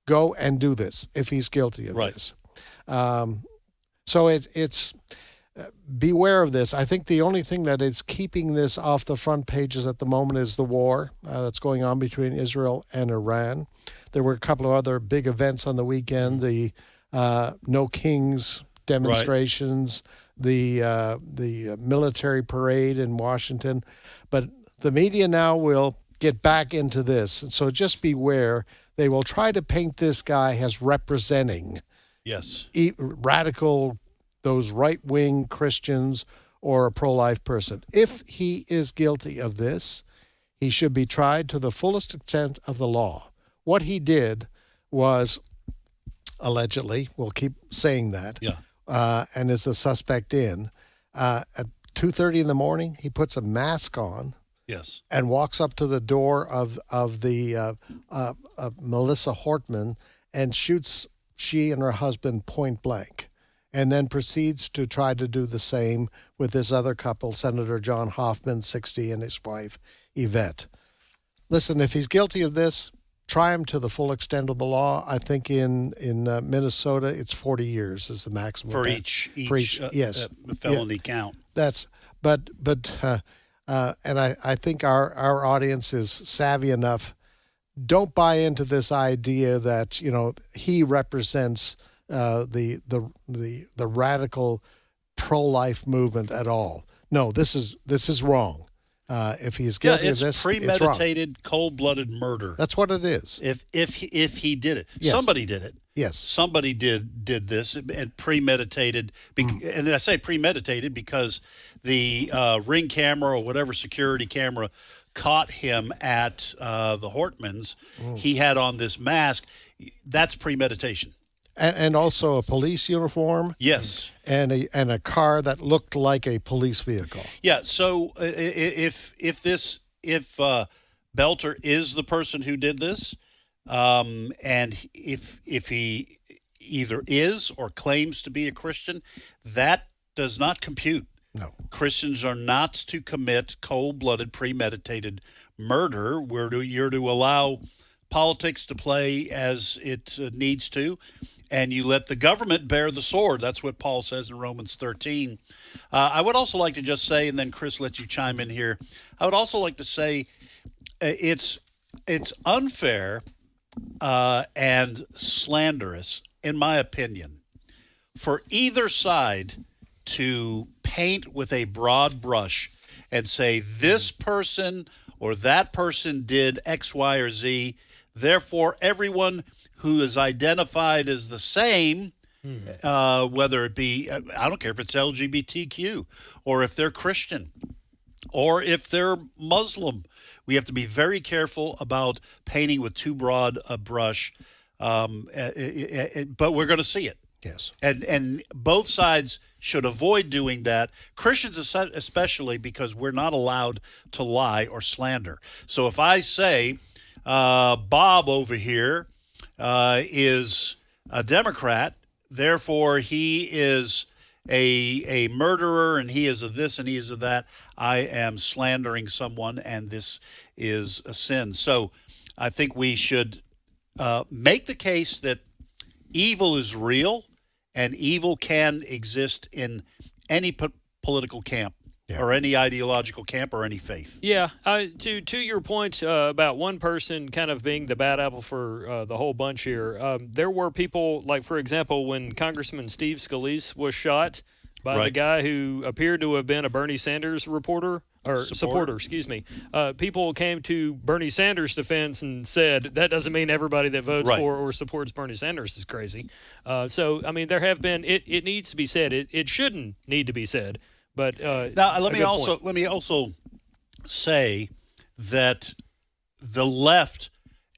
go and do this if he's guilty of this? So it's beware of this. I think the only thing that is keeping this off the front pages at the moment is the war that's going on between Israel and Iran. There were a couple of other big events on the weekend, the No Kings demonstrations, the military parade in Washington. But the media now will get back into this. So just beware. They will try to paint this guy as representing radical, those right-wing Christians or a pro-life person. If he is guilty of this, he should be tried to the fullest extent of the law. What he did was, allegedly, we'll keep saying that, and is a suspect at 2:30 in the morning, he puts a mask on and walks up to the door of Melissa Hortman and shoots she and her husband point blank, and then proceeds to try to do the same with this other couple, Senator John Hoffman, 60, and his wife, Yvette. Listen, if he's guilty of this, try him to the full extent of the law. I think in Minnesota, it's 40 years is the maximum. For each felony count. And I think our audience is savvy enough. Don't buy into this idea that, he represents the radical pro-life movement at all. No, this is wrong. If he's guilty of this, it's premeditated, cold-blooded murder. That's what it is. If he did it, yes. Somebody did it. Yes, somebody did this and premeditated. And I say premeditated because the Ring camera or whatever security camera caught him at the Hortmans. He had on this mask. That's premeditation. And also a police uniform. Yes. And a car that looked like a police vehicle. Yeah. So if Belter is the person who did this, and if he either is or claims to be a Christian, that does not compute. No. Christians are not to commit cold-blooded, premeditated murder. You're to allow politics to play as it needs to, and you let the government bear the sword. That's what Paul says in Romans 13. I would also like to just say, and then Chris, let you chime in here. I would also like to say it's unfair and slanderous, in my opinion, for either side to paint with a broad brush and say this person or that person did X, Y, or Z. Therefore, everyone who is identified as the same, whether it be, I don't care if it's LGBTQ or if they're Christian or if they're Muslim. We have to be very careful about painting with too broad a brush, but we're going to see it. Yes. And both sides should avoid doing that. Christians especially, because we're not allowed to lie or slander. So if I say Bob over here is a Democrat, therefore he is a murderer and he is a this and he is a that, I am slandering someone and this is a sin. So I think we should make the case that evil is real and evil can exist in any political camp. Or any ideological camp or any faith. Yeah, to your point about one person kind of being the bad apple for the whole bunch here, there were people, like, for example, when Congressman Steve Scalise was shot by the guy who appeared to have been a Bernie Sanders supporter, excuse me. People came to Bernie Sanders' defense and said, that doesn't mean everybody that votes for or supports Bernie Sanders is crazy. So, I mean, there have been, it needs to be said. It shouldn't need to be said. But now let me also say that the left,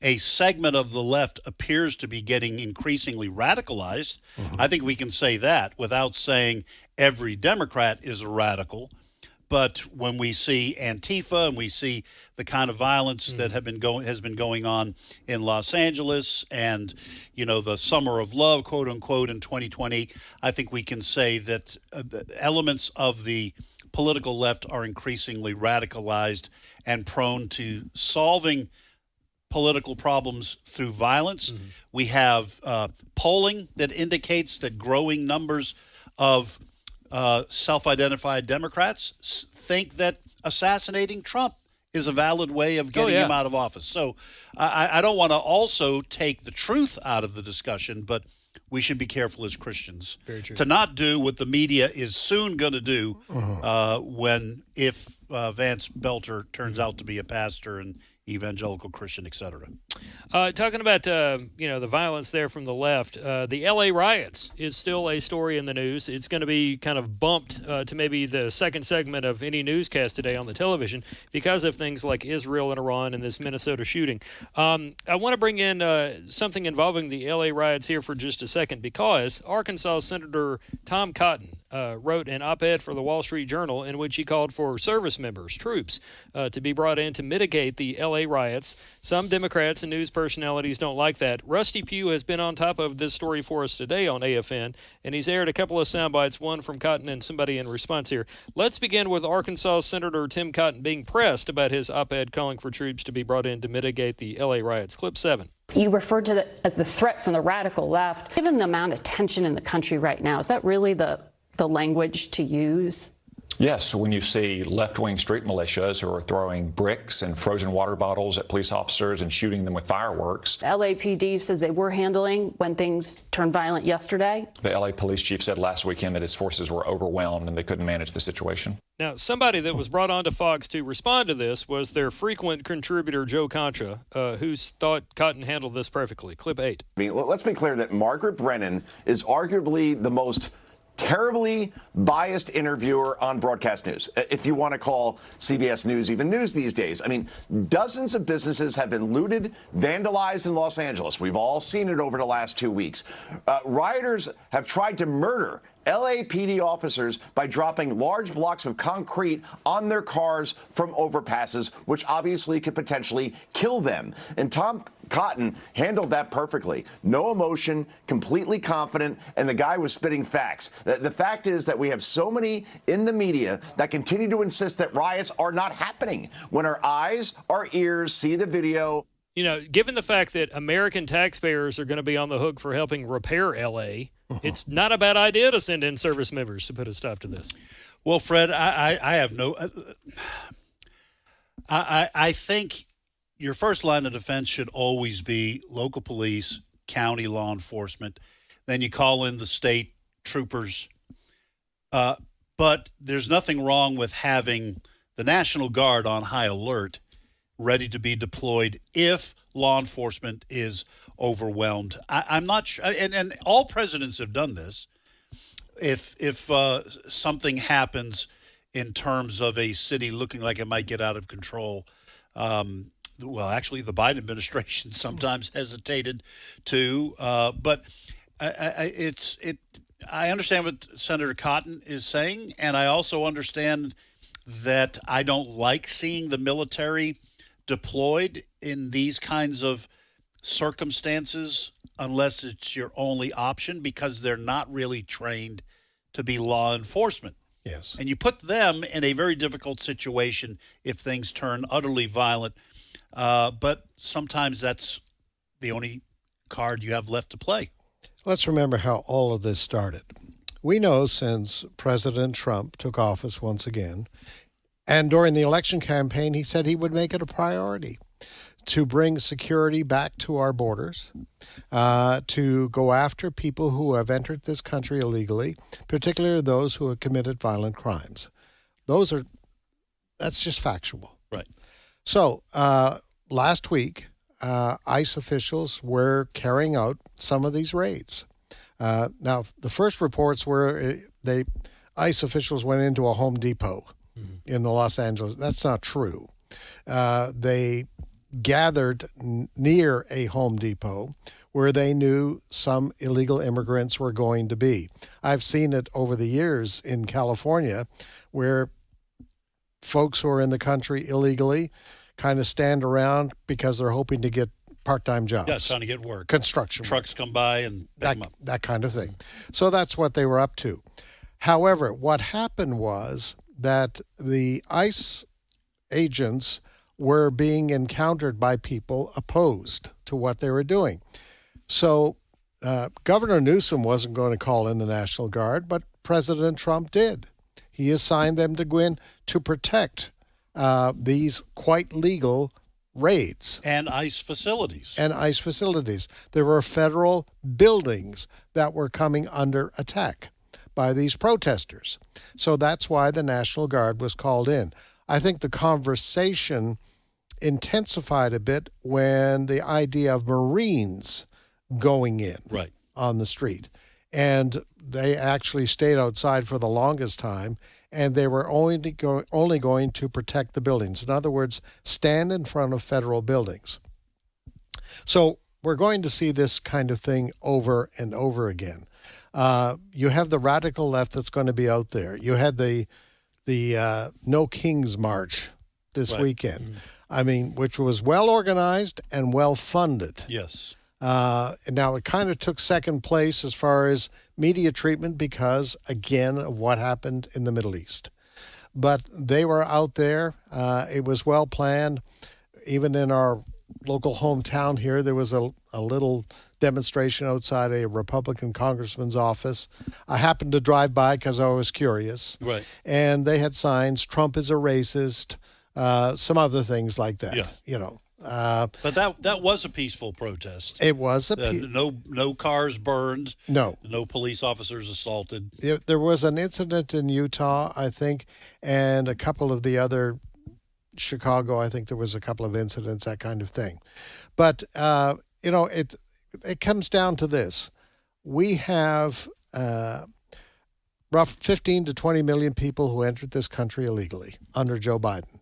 a segment of the left, appears to be getting increasingly radicalized. I think we can say that without saying every Democrat is a radical. But when we see Antifa and we see the kind of violence that has been going on in Los Angeles and, you know, the summer of love, quote unquote, in 2020, I think we can say that elements of the political left are increasingly radicalized and prone to solving political problems through violence. We have polling that indicates that growing numbers of self-identified Democrats think that assassinating Trump is a valid way of getting him out of office. So I don't want to also take the truth out of the discussion, but we should be careful as Christians to not do what the media is soon going to do if Vance Belter turns out to be a pastor and evangelical Christian, etc. Talking about the violence there from the left, the LA riots is still a story in the news. It's going to be kind of bumped to maybe the second segment of any newscast today on the television because of things like Israel and Iran and this Minnesota shooting. I want to bring in something involving the LA riots here for just a second because Arkansas Senator Tom Cotton wrote an op-ed for the Wall Street Journal in which he called for service members, troops, to be brought in to mitigate the LA riots. Some Democrats and news personalities don't like that. Rusty Pugh has been on top of this story for us today on AFN, and he's aired a couple of sound bites, one from Cotton and somebody in response here. Let's begin with Arkansas Senator Tim Cotton being pressed about his op-ed calling for troops to be brought in to mitigate the LA riots. Clip 7. You referred to it as the threat from the radical left. Given the amount of tension in the country right now, is that really the language to use? Yes, when you see left-wing street militias who are throwing bricks and frozen water bottles at police officers and shooting them with fireworks. LAPD says they were handling when things turned violent yesterday. The LA police chief said last weekend that his forces were overwhelmed and they couldn't manage the situation. Now, somebody that was brought onto Fox to respond to this was their frequent contributor, Joe Concha, who thought Cotton handled this perfectly. Clip 8. I mean, let's be clear that Margaret Brennan is arguably the most terribly biased interviewer on broadcast news, if you want to call CBS News even news these days. I mean, dozens of businesses have been looted, vandalized in Los Angeles. We've all seen it over the last 2 weeks. Rioters have tried to murder LAPD officers by dropping large blocks of concrete on their cars from overpasses, which obviously could potentially kill them. And Tom Cotton handled that perfectly. No emotion, completely confident, and the guy was spitting facts. The fact is that we have so many in the media that continue to insist that riots are not happening when our eyes, our ears see the video. You know, given the fact that American taxpayers are going to be on the hook for helping repair L.A., it's not a bad idea to send in service members to put a stop to this. Well, Fred, I have no I think your first line of defense should always be local police, county law enforcement. Then you call in the state troopers. But there's nothing wrong with having the National Guard on high alert, ready to be deployed if law enforcement is overwhelmed. I'm not sure, and all presidents have done this. If something happens in terms of a city looking like it might get out of control, well, actually, the Biden administration sometimes hesitated to, but I understand what Senator Cotton is saying, and I also understand that I don't like seeing the military deployed in these kinds of circumstances unless it's your only option, because they're not really trained to be law enforcement. Yes. And you put them in a very difficult situation if things turn utterly violent. But sometimes that's the only card you have left to play. Let's remember how all of this started. We know since President Trump took office once again, and during the election campaign, he said he would make it a priority to bring security back to our borders, to go after people who have entered this country illegally, particularly those who have committed violent crimes. That's just factual. Right. So last week, ICE officials were carrying out some of these raids. Now, the first reports were ICE officials went into a Home Depot in the Los Angeles. That's not true. They gathered near a Home Depot where they knew some illegal immigrants were going to be. I've seen it over the years in California where folks who are in the country illegally kind of stand around because they're hoping to get part-time jobs. Yeah, trying to get work. Construction Trucks work. come by and pick them up. That kind of thing. So that's what they were up to. However, what happened was that the ICE agents were being encountered by people opposed to what they were doing. So Governor Newsom wasn't going to call in the National Guard, but President Trump did. He assigned them to go in to protect these quite legal raids. And ICE facilities. There were federal buildings that were coming under attack by these protesters. So that's why the National Guard was called in. I think the conversation intensified a bit when the idea of Marines going in on the street. And they actually stayed outside for the longest time, and they were only going to protect the buildings. In other words, stand in front of federal buildings. So we're going to see this kind of thing over and over again. You have the radical left that's going to be out there. You had the No Kings March this weekend. I mean, which was well organized and well funded. Yes. Now, it kind of took second place as far as media treatment because, again, of what happened in the Middle East. But they were out there. It was well planned. Even in our local hometown here, there was a little demonstration outside a Republican congressman's office. I happened to drive by because I was curious. Right. And they had signs, Trump is a racist, some other things like that, you know. But that was a peaceful protest. It was no cars burned. No police officers assaulted. There was an incident in Utah, I think, and a couple of the other Chicago. I think there was a couple of incidents, that kind of thing. But it comes down to this: we have rough 15 to 20 million people who entered this country illegally under Joe Biden.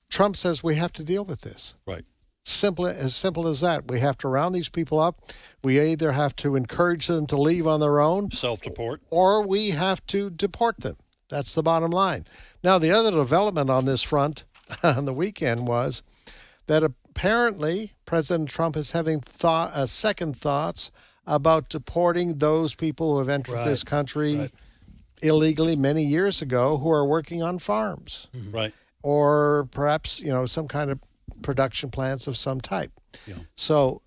Trump says we have to deal with this. Right. Simple as that. We have to round these people up. We either have to encourage them to leave on their own, self-deport, or we have to deport them. That's the bottom line. Now, the other development on this front on the weekend was that apparently President Trump is having second thoughts about deporting those people who have entered this country illegally many years ago who are working on farms. Right. Or perhaps, some kind of production plants of some type. Yeah. So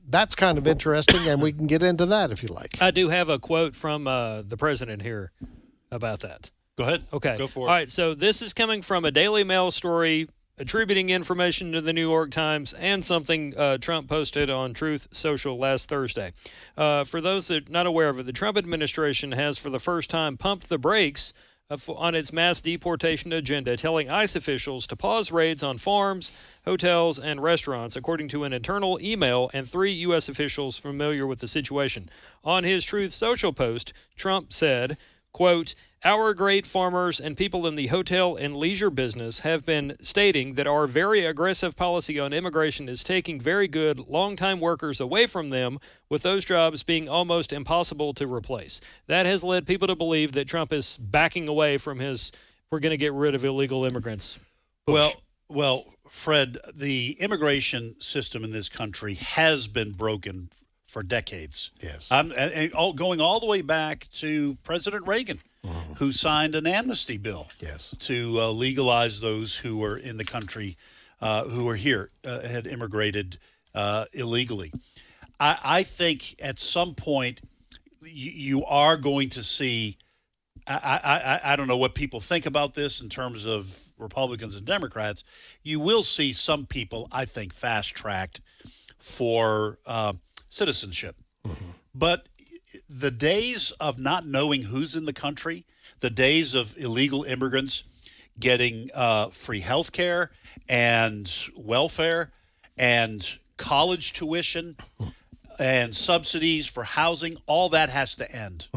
that's kind of interesting, and we can get into that if you like. I do have a quote from the president here about that. Go ahead. Okay. Go for it. All right, so this is coming from a Daily Mail story attributing information to the New York Times and something Trump posted on Truth Social last Thursday. For those that are not aware of it, the Trump administration has for the first time pumped the brakes on its mass deportation agenda, telling ICE officials to pause raids on farms, hotels, and restaurants, according to an internal email and 3 U.S. officials familiar with the situation. On his Truth Social post, Trump said, quote, "Our great farmers and people in the hotel and leisure business have been stating that our very aggressive policy on immigration is taking very good, long-time workers away from them, with those jobs being almost impossible to replace. That has led people to believe that Trump is backing away from his, we're going to get rid of illegal immigrants push." Well, Fred, the immigration system in this country has been broken for decades. Yes. Going all the way back to President Reagan, who signed an amnesty bill to legalize those who were in the country, who were here, had immigrated illegally. I think at some point you are going to see, I don't know what people think about this in terms of Republicans and Democrats. You will see some people, I think, fast-tracked for citizenship. But the days of not knowing who's in the country, the days of illegal immigrants getting free health care and welfare and college tuition and subsidies for housing, all that has to end.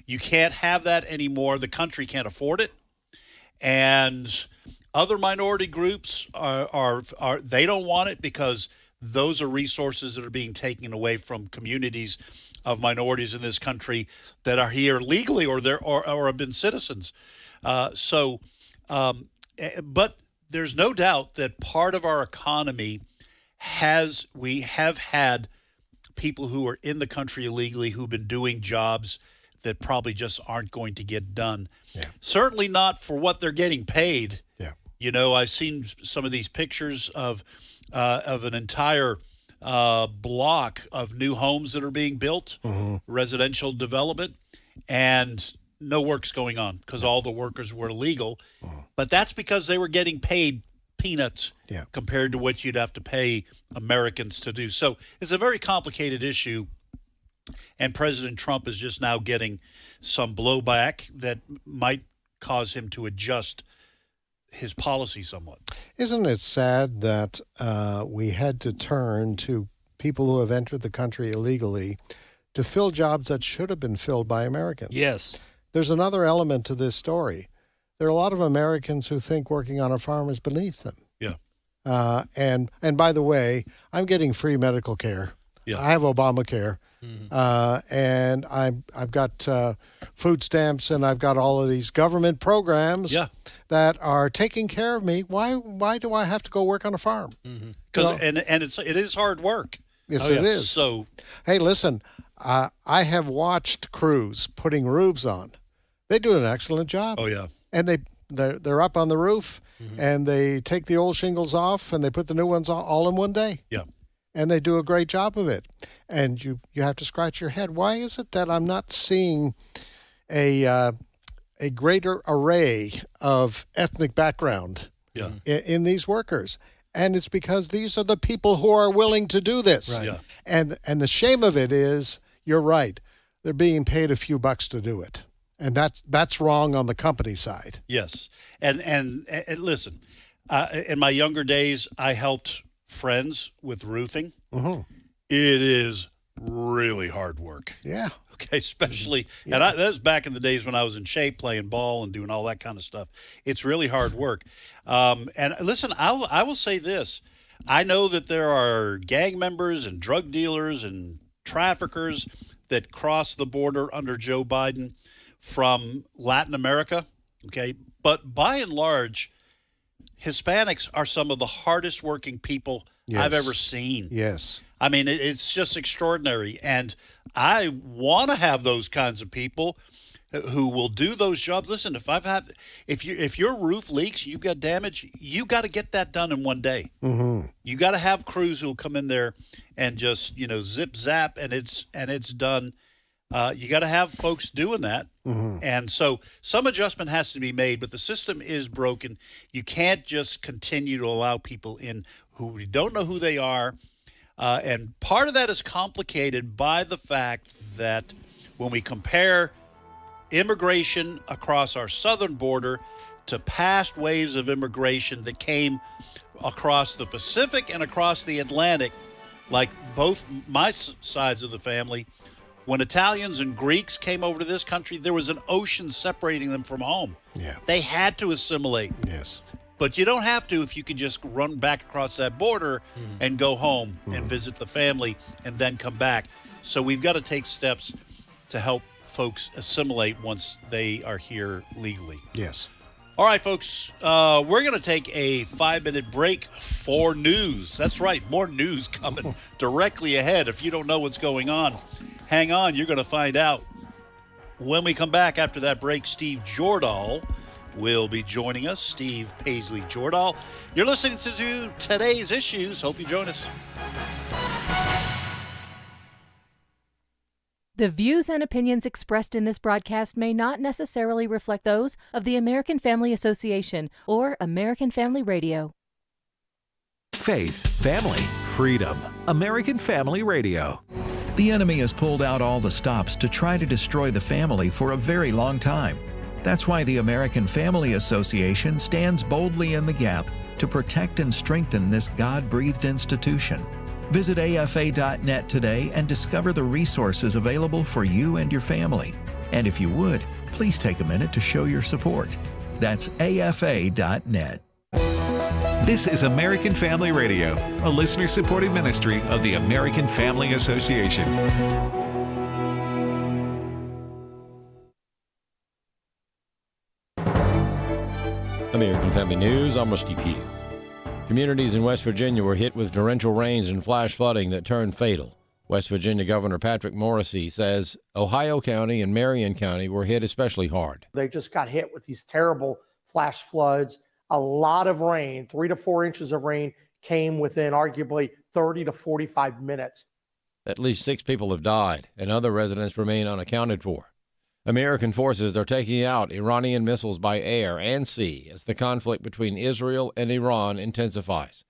You can't have that anymore. The country can't afford it. And other minority groups are they don't want it because those are resources that are being taken away from communities of minorities in this country that are here legally or have been citizens. But there's no doubt that part of our economy we have had people who are in the country illegally who've been doing jobs that probably just aren't going to get done. Certainly not for what they're getting paid. You know, I've seen some of these pictures of an entire block of new homes that are being built, residential development, and no work's going on because all the workers were illegal. But that's because they were getting paid peanuts compared to what you'd have to pay Americans to do. So it's a very complicated issue, and President Trump is just now getting some blowback that might cause him to adjust his policy somewhat. Isn't it sad that we had to turn to people who have entered the country illegally to fill jobs that should have been filled by Americans? Yes. There's another element to this story. There are a lot of Americans who think working on a farm is beneath them. And by the way, I'm getting free medical care. I have Obamacare. And I've got food stamps, and I've got all of these government programs that are taking care of me. Why do I have to go work on a farm? Because it is hard work. Yes, it is. So, hey, listen, I have watched crews putting roofs on. They do an excellent job. Oh yeah, and they're up on the roof, and they take the old shingles off, and they put the new ones on all in one day. And they do a great job of it. And you have to scratch your head. Why is it that I'm not seeing a greater array of ethnic background in these workers? And it's because these are the people who are willing to do this. And the shame of it is, you're right, they're being paid a few bucks to do it. And that's wrong on the company side. Yes. And listen, in my younger days, I helped friends with roofing. It is really hard work. Okay, especially, and that was back in the days when I was in shape, playing ball and doing all that kind of stuff. It's really hard work. And listen, I will say this. I know that there are gang members and drug dealers and traffickers that cross the border under Joe Biden from Latin America, okay? But by and large, Hispanics are some of the hardest working people I've ever seen. I mean, it's just extraordinary. And I want to have those kinds of people who will do those jobs. Listen, if your roof leaks, you've got damage, you got to get that done in one day. You got to have crews who will come in there and just, zip zap, and it's done. You got to have folks doing that. And so some adjustment has to be made, but the system is broken. You can't just continue to allow people in who we don't know who they are. And part of that is complicated by the fact that when we compare immigration across our southern border to past waves of immigration that came across the Pacific and across the Atlantic, like both my sides of the family, when Italians and Greeks came over to this country, there was an ocean separating them from home. They had to assimilate. But you don't have to if you can just run back across that border and go home and visit the family and then come back. So we've got to take steps to help folks assimilate once they are here legally. All right, folks, we're going to take a 5-minute break for news. That's right, more news coming directly ahead. If you don't know what's going on, hang on. You're going to find out. When we come back after that break, Steve Jordahl will be joining us. Steve Paisley Jordahl. You're listening to Today's Issues. Hope you join us. The views and opinions expressed in this broadcast may not necessarily reflect those of the American Family Association or American Family Radio. Faith, family, freedom. American Family Radio. The enemy has pulled out all the stops to try to destroy the family for a very long time. That's why the American Family Association stands boldly in the gap to protect and strengthen this God-breathed institution. Visit afa.net today and discover the resources available for you and your family. And if you would, please take a minute to show your support. That's afa.net. This is American Family Radio, a listener-supported ministry of the American Family Association. American Family News, I'm Rusty Pugh. Communities in West Virginia were hit with torrential rains and flash flooding that turned fatal. West Virginia Governor Patrick Morrisey says Ohio County and Marion County were hit especially hard. They just got hit with these terrible flash floods. A lot of rain, 3 to 4 inches of rain, came within arguably 30 to 45 minutes. At least 6 people have died, and other residents remain unaccounted for. American forces are taking out Iranian missiles by air and sea as the conflict between Israel and Iran intensifies.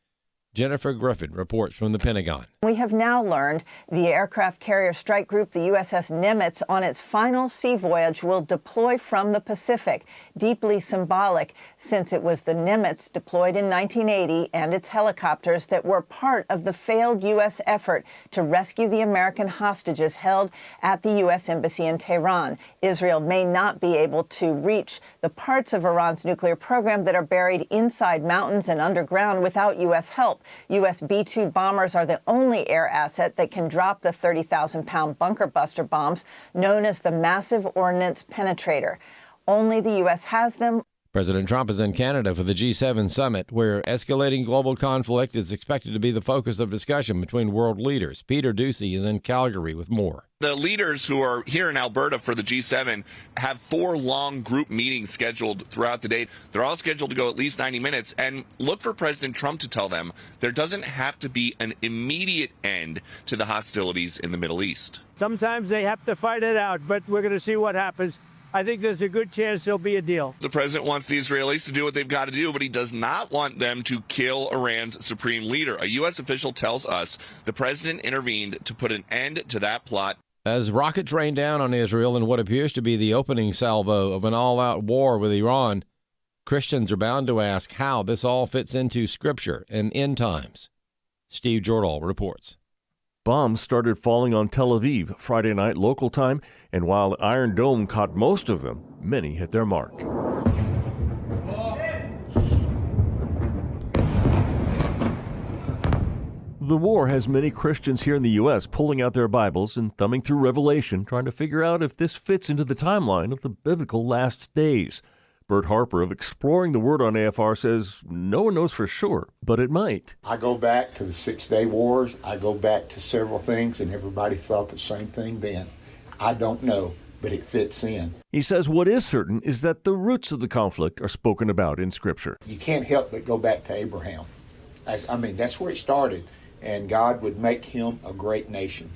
Jennifer Griffin reports from the Pentagon. We have now learned the aircraft carrier strike group, the USS Nimitz, on its final sea voyage will deploy from the Pacific. Deeply symbolic, since it was the Nimitz deployed in 1980 and its helicopters that were part of the failed U.S. effort to rescue the American hostages held at the U.S. Embassy in Tehran. Israel may not be able to reach the parts of Iran's nuclear program that are buried inside mountains and underground without U.S. help. U.S. B-2 bombers are the only air asset that can drop the 30,000-pound bunker buster bombs known as the Massive Ordnance Penetrator. Only the U.S. has them. President Trump is in Canada for the G7 summit, where escalating global conflict is expected to be the focus of discussion between world leaders. Peter Ducey is in Calgary with more. The leaders who are here in Alberta for the G7 have 4 long group meetings scheduled throughout the day. They're all scheduled to go at least 90 minutes. And look for President Trump to tell them there doesn't have to be an immediate end to the hostilities in the Middle East. Sometimes they have to fight it out, but we're going to see what happens. I think there's a good chance there'll be a deal. The president wants the Israelis to do what they've got to do, but he does not want them to kill Iran's supreme leader. A U.S. official tells us the president intervened to put an end to that plot. As rockets rain down on Israel in what appears to be the opening salvo of an all-out war with Iran, Christians are bound to ask how this all fits into Scripture and end times. Steve Jordahl reports. Bombs started falling on Tel Aviv Friday night local time, and while the Iron Dome caught most of them, many hit their mark. The war has many Christians here in the U.S. pulling out their Bibles and thumbing through Revelation, trying to figure out if this fits into the timeline of the biblical last days. Bert Harper of Exploring the Word on AFR says no one knows for sure, but it might. I go back to the 6-Day Wars. I go back to several things, and everybody thought the same thing then. I don't know, but it fits in. He says what is certain is that the roots of the conflict are spoken about in Scripture. You can't help but go back to Abraham. That's where it started, and God would make him a great nation.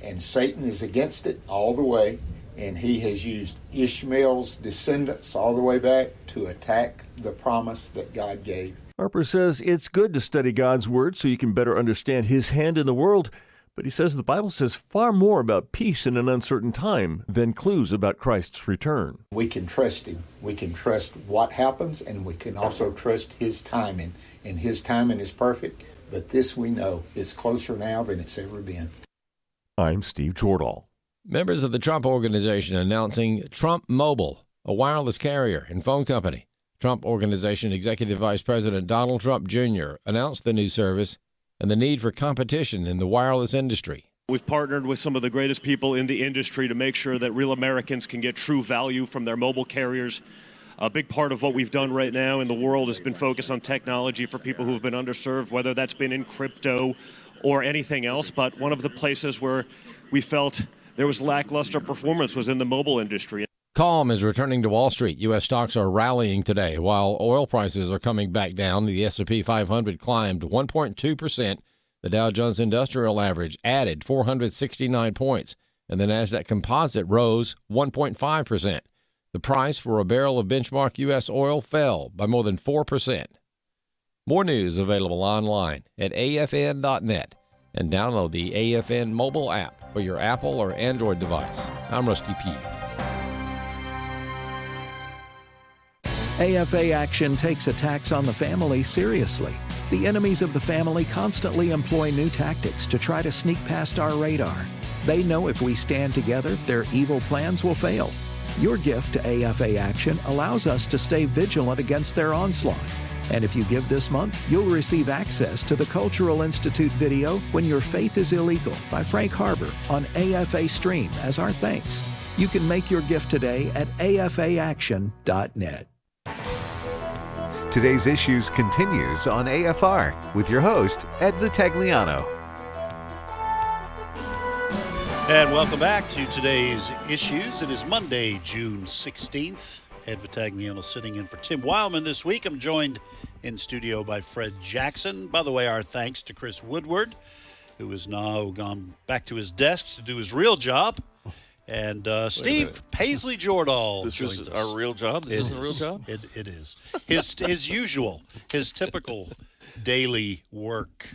And Satan is against it all the way. And he has used Ishmael's descendants all the way back to attack the promise that God gave. Harper says it's good to study God's Word so you can better understand His hand in the world, but he says the Bible says far more about peace in an uncertain time than clues about Christ's return. We can trust Him. We can trust what happens, and we can also trust His timing. And His timing is perfect, but this we know is closer now than it's ever been. I'm Steve Jordahl. Members of the Trump Organization announcing Trump Mobile, a wireless carrier and phone company. Trump Organization Executive Vice President Donald Trump Jr. announced the new service and the need for competition in the wireless industry. We've partnered with some of the greatest people in the industry to make sure that real Americans can get true value from their mobile carriers. A big part of what we've done right now in the world has been focused on technology for people who have been underserved, whether that's been in crypto or anything else. But one of the places where we felt there was lackluster performance was in the mobile industry. Calm is returning to Wall Street. U.S. stocks are rallying today. While oil prices are coming back down, the S&P 500 climbed 1.2%. The Dow Jones Industrial Average added 469 points, and the NASDAQ Composite rose 1.5%. The price for a barrel of benchmark U.S. oil fell by more than 4%. More news available online at afn.net and download the AFN mobile app for your Apple or Android device. I'm Rusty P. AFA Action takes attacks on the family seriously. The enemies of the family constantly employ new tactics to try to sneak past our radar. They know if we stand together, their evil plans will fail. Your gift to AFA Action allows us to stay vigilant against their onslaught. And if you give this month, you'll receive access to the Cultural Institute video When Your Faith is Illegal by Frank Harbor on AFA Stream as our thanks. You can make your gift today at afaaction.net. Today's Issues continues on AFR with your host, Ed Vitagliano. And welcome back to today's Issues. It is Monday, June 16th. Ed Vitagliano sitting in for Tim Wildman this week. I'm joined in studio by Fred Jackson. By the way, our thanks to Chris Woodward, who has now gone back to his desk to do his real job. And Steve Paisley Jordahl. This is our real job? This isn't a real job? It is. His usual, his typical daily work.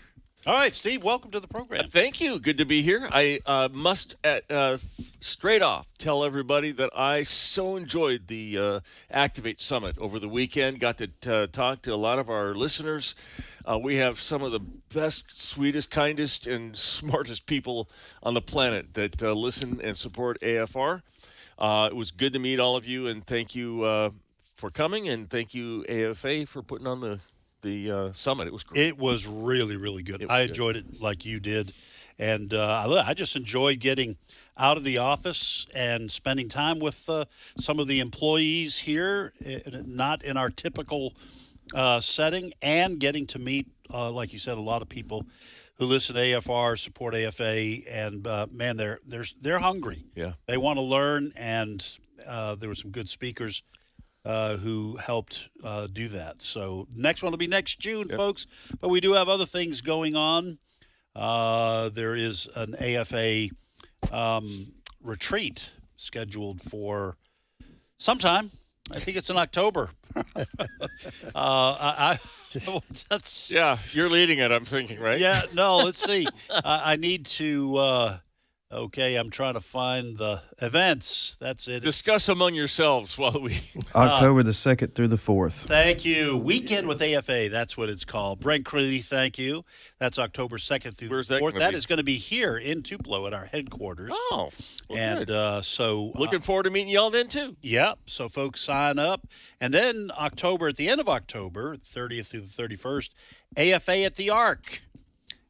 All right, Steve, welcome to the program. Thank you. Good to be here. I must, straight off, tell everybody that I so enjoyed the Activate Summit over the weekend. Got to talk to a lot of our listeners. We have some of the best, sweetest, kindest, and smartest people on the planet that listen and support AFR. It was good to meet all of you, and thank you for coming, and thank you, AFA, for putting on the summit. It was great. It was really, really good. I enjoyed it like you did. And I just enjoyed getting out of the office and spending time with some of the employees here, not in our typical setting, and getting to meet, like you said, a lot of people who listen to AFR, support AFA, and man, they're hungry. Yeah, they want to learn, and there were some good speakers who helped do that. So next one will be next June, folks. But we do have other things going on. There is an AFA retreat scheduled for sometime. I think it's in October. You're leading it, I'm thinking, right? Yeah, no, let's see. I need to... Okay, I'm trying to find the events. That's it. Discuss among yourselves while we... October the 2nd through the 4th. Thank you. Weekend with AFA, that's what it's called. Brent Creedy, thank you. That's October 2nd through the 4th. That is going to be here in Tupelo at our headquarters. Oh, well, and good. Looking forward to meeting y'all then, too. Yep, so folks sign up. And then October, at the end of October, 30th through the 31st, AFA at the Ark.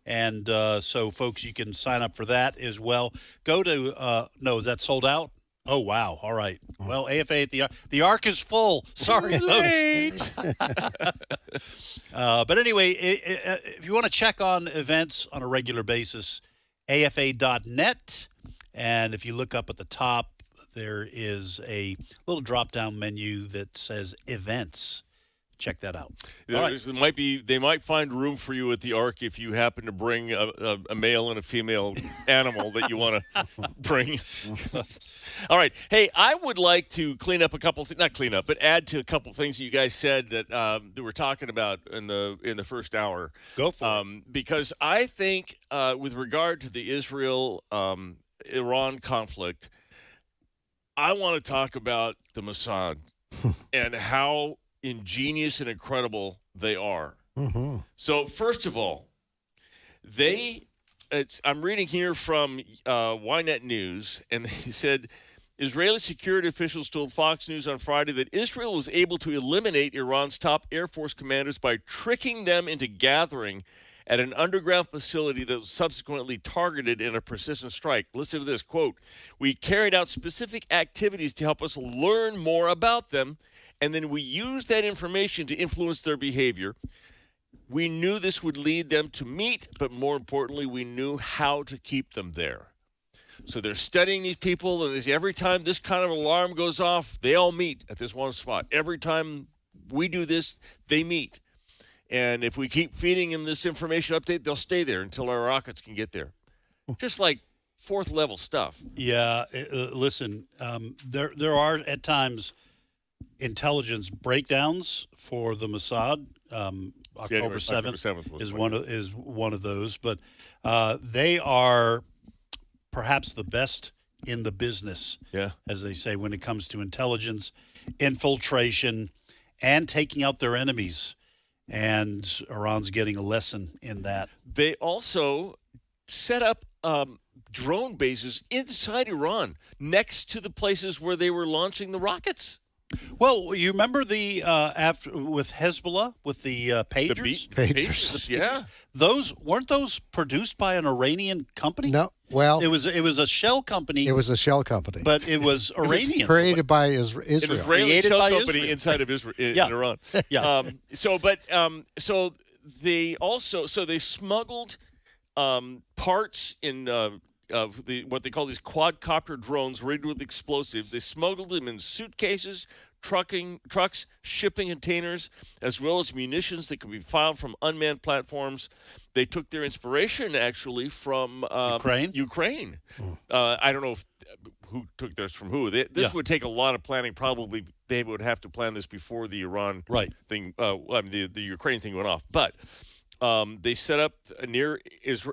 And so, folks, you can sign up for that as well. Go to no, is that sold out? Oh, wow. All right. Well, AFA at the Ark. The Ark is full. Sorry, folks. But anyway, if you want to check on events on a regular basis, afa.net. And if you look up at the top, there is a little drop-down menu that says events. Check that out. They might find room for you at the Ark if you happen to bring a male and a female animal that you want to bring. All right. Hey, I would like to clean up a couple not clean up, but add to a couple things that you guys said that we were talking about in the first hour. Go for it. Because I think with regard to the Israel-Iran conflict, I want to talk about the Mossad and how ingenious and incredible they are. Mm-hmm. So first of all, I'm reading here from Ynet News, and they said Israeli security officials told Fox News on Friday that Israel was able to eliminate Iran's top Air Force commanders by tricking them into gathering at an underground facility that was subsequently targeted in a precision strike. Listen to this, quote, "We carried out specific activities to help us learn more about them, and then we used that information to influence their behavior. We knew this would lead them to meet, but more importantly, we knew how to keep them there." So they're studying these people, and every time this kind of alarm goes off, they all meet at this one spot. Every time we do this, they meet. And if we keep feeding them this information update, they'll stay there until our rockets can get there. Just like fourth level stuff. Yeah, listen, there are at times intelligence breakdowns for the Mossad. October 7th is one of those, but they are perhaps the best in the business, as they say, when it comes to intelligence, infiltration, and taking out their enemies. And Iran's getting a lesson in that. They also set up drone bases inside Iran next to the places where they were launching the rockets. Well, you remember the after with Hezbollah with the pagers? Pagers, yeah. Those weren't those produced by an Iranian company? No. Well, it was a shell company. It was a shell company, but it was Iranian. It was created by Israel. An Israeli shell company inside of Israel in Iran. Yeah. So they smuggled parts in. Of what they call these quadcopter drones rigged with explosives. They smuggled them in suitcases, trucks, shipping containers, as well as munitions that could be filed from unmanned platforms. They took their inspiration, actually, from Ukraine. I don't know who took this from who. This would take a lot of planning. Probably they would have to plan this before the Iran thing, the Ukraine thing went off. But they set up near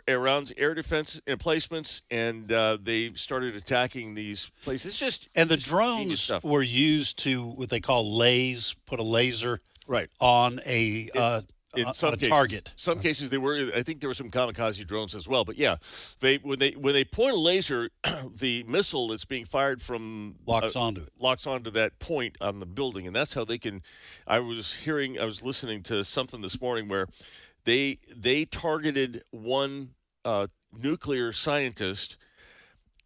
Iran's air defense emplacements, and they started attacking these places. And the drones were used to what they call put a laser on a target. Some cases they were. I think there were some kamikaze drones as well. But yeah, when they point a laser, the missile that's being fired from locks onto that point on the building, and that's how they can. I was listening to something this morning where they targeted one nuclear scientist.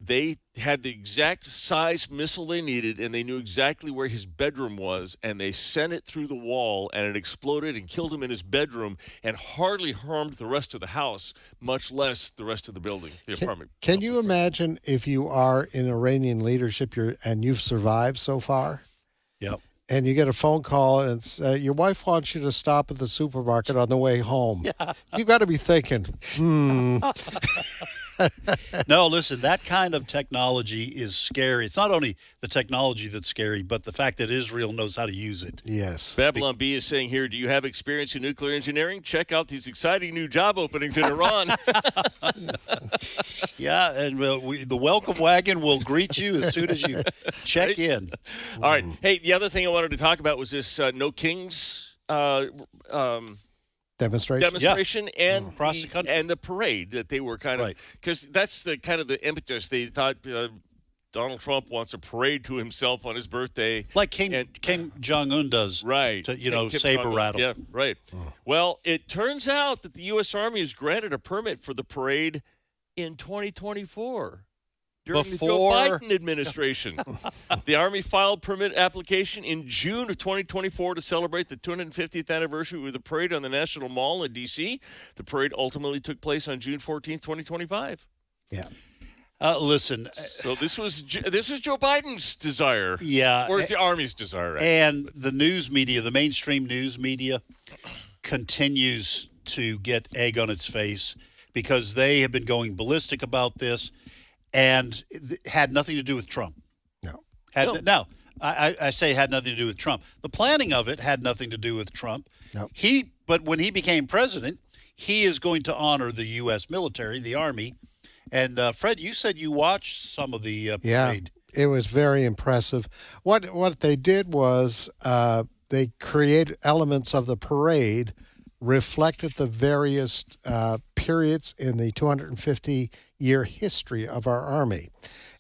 They had the exact size missile they needed, and they knew exactly where his bedroom was, and they sent it through the wall, and it exploded and killed him in his bedroom and hardly harmed the rest of the house, much less the rest of the building, the apartment. Can you imagine if you are in Iranian leadership and you've survived so far? Yep. And you get a phone call and your wife wants you to stop at the supermarket on the way home. Yeah. You've got to be thinking, No, listen, that kind of technology is scary. It's not only the technology that's scary, but the fact that Israel knows how to use it. Yes. Babylon B is saying here, do you have experience in nuclear engineering? Check out these exciting new job openings in Iran. Yeah, and the welcome wagon will greet you as soon as you check in. All right. Hey, the other thing I wanted to talk about was this No Kings demonstration and across the country, and the parade that they were kind of, because that's the kind of the impetus. They thought Donald Trump wants a parade to himself on his birthday, like Kim Jong-un does, right? To, saber rattle. Yeah, right. Well, it turns out that the U.S. Army has granted a permit for the parade in 2024. During the Joe Biden administration. The Army filed permit application in June of 2024 to celebrate the 250th anniversary with a parade on the National Mall in D.C. The parade ultimately took place on June 14th, 2025. Yeah. Listen. So this was Joe Biden's desire. Yeah. Or it's the Army's desire. Right? And the news media, the mainstream news media, continues to get egg on its face because they have been going ballistic about this. And it had nothing to do with Trump. No. I say it had nothing to do with Trump. The planning of it had nothing to do with Trump. No. But when he became president, he is going to honor the U.S. military, the Army. And, Fred, you said you watched some of the parade. Yeah, it was very impressive. What they did was they created elements of the parade reflected the various periods in the 250-year history of our Army.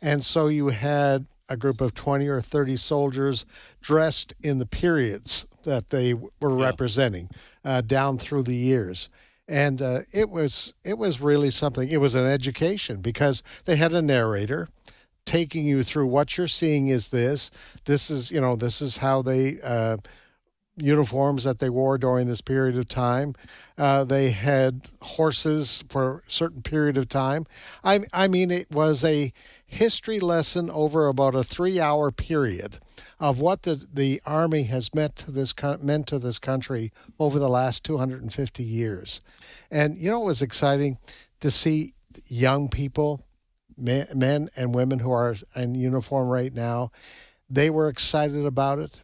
And so you had a group of 20 or 30 soldiers dressed in the periods that they were representing down through the years. And it was really something. It was an education because they had a narrator taking you through what you're seeing is this. This is how they uniforms that they wore during this period of time. They had horses for a certain period of time. I mean, it was a history lesson over about a 3-hour period of what the Army has meant to this country over the last 250 years. And, it was exciting to see young people, men and women who are in uniform right now. They were excited about it.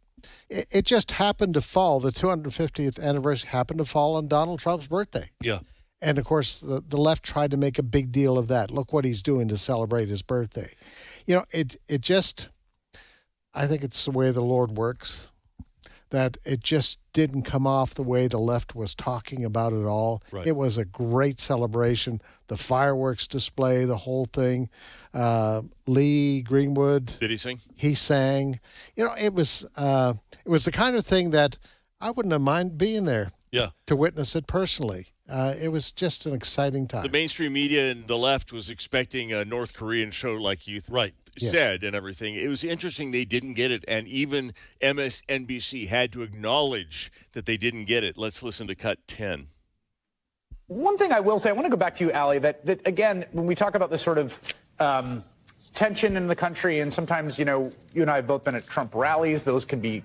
It just happened to fall, the 250th anniversary happened to fall on Donald Trump's birthday. Yeah. And, of course, the left tried to make a big deal of that. Look what he's doing to celebrate his birthday. It just, I think it's the way the Lord works, that it just didn't come off the way the left was talking about it all. Right. It was a great celebration. The fireworks display, the whole thing. Lee Greenwood. Did he sing? He sang. It was the kind of thing that I wouldn't have minded being there. Yeah. To witness it personally. It was just an exciting time. The mainstream media and the left was expecting a North Korean show like you said and everything. It was interesting they didn't get it, and even MSNBC had to acknowledge that they didn't get it. Let's listen to cut 10. One thing I will say, I want to go back to you, Allie, that again, when we talk about this sort of tension in the country, and sometimes, you and I have both been at Trump rallies, those can be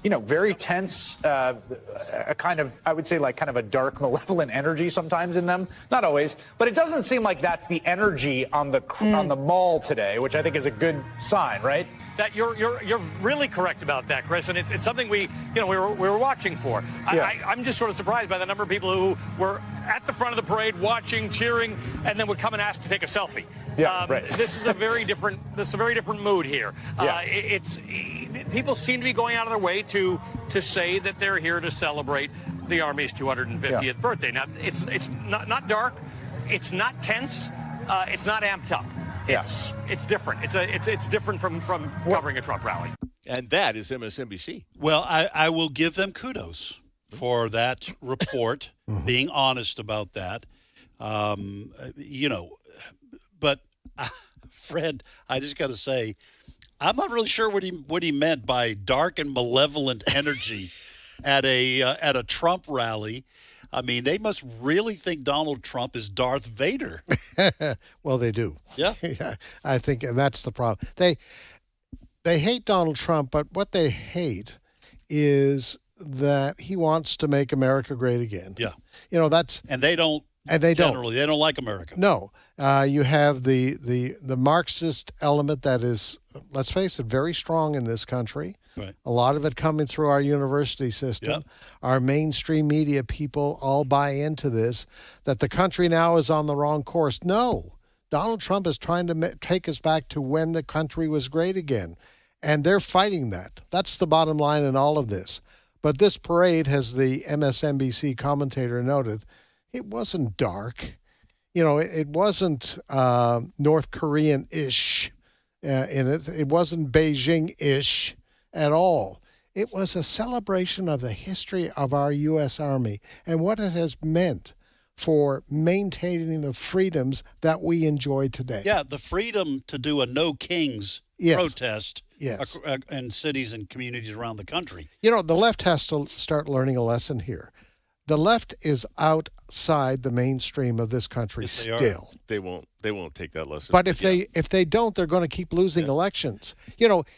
very tense, a kind of, I would say, like kind of a dark, malevolent energy sometimes in them. Not always, but it doesn't seem like that's the energy on the mall today, which I think is a good sign, right? That you're really correct about that, Chris, and it's something we were watching for. Yeah. I'm just sort of surprised by the number of people who were at the front of the parade, watching, cheering, and then would come and ask to take a selfie. Yeah, right. This is a very different mood here. Yeah. People seem to be going out of their way to say that they're here to celebrate the Army's 250th birthday. Now, it's not dark, it's not tense, it's not amped up. It's different. It's different from covering a Trump rally. And that is MSNBC. Well, I will give them kudos for that report, being honest about that. But Fred, I just got to say, I'm not really sure what he meant by dark and malevolent energy at a Trump rally. I mean, they must really think Donald Trump is Darth Vader. Well, they do. Yeah. Yeah, I think, and that's the problem. They hate Donald Trump, but what they hate is that he wants to make America great again. Yeah. And they don't. They don't like America. No. You have the Marxist element that is, let's face it, very strong in this country. Right. A lot of it coming through our university system. Yep. Our mainstream media people all buy into this, that the country now is on the wrong course. No. Donald Trump is trying to take us back to when the country was great again. And they're fighting that. That's the bottom line in all of this. But this parade, as the MSNBC commentator noted, it wasn't dark. It wasn't North Korean-ish in it. It wasn't Beijing-ish at all. It was a celebration of the history of our U.S. Army and what it has meant for maintaining the freedoms that we enjoy today. Yeah, the freedom to do a No Kings protest in cities and communities around the country. The left has to start learning a lesson here. The left is outside the mainstream of this country still. They won't take that lesson. But if they don't, they're going to keep losing elections.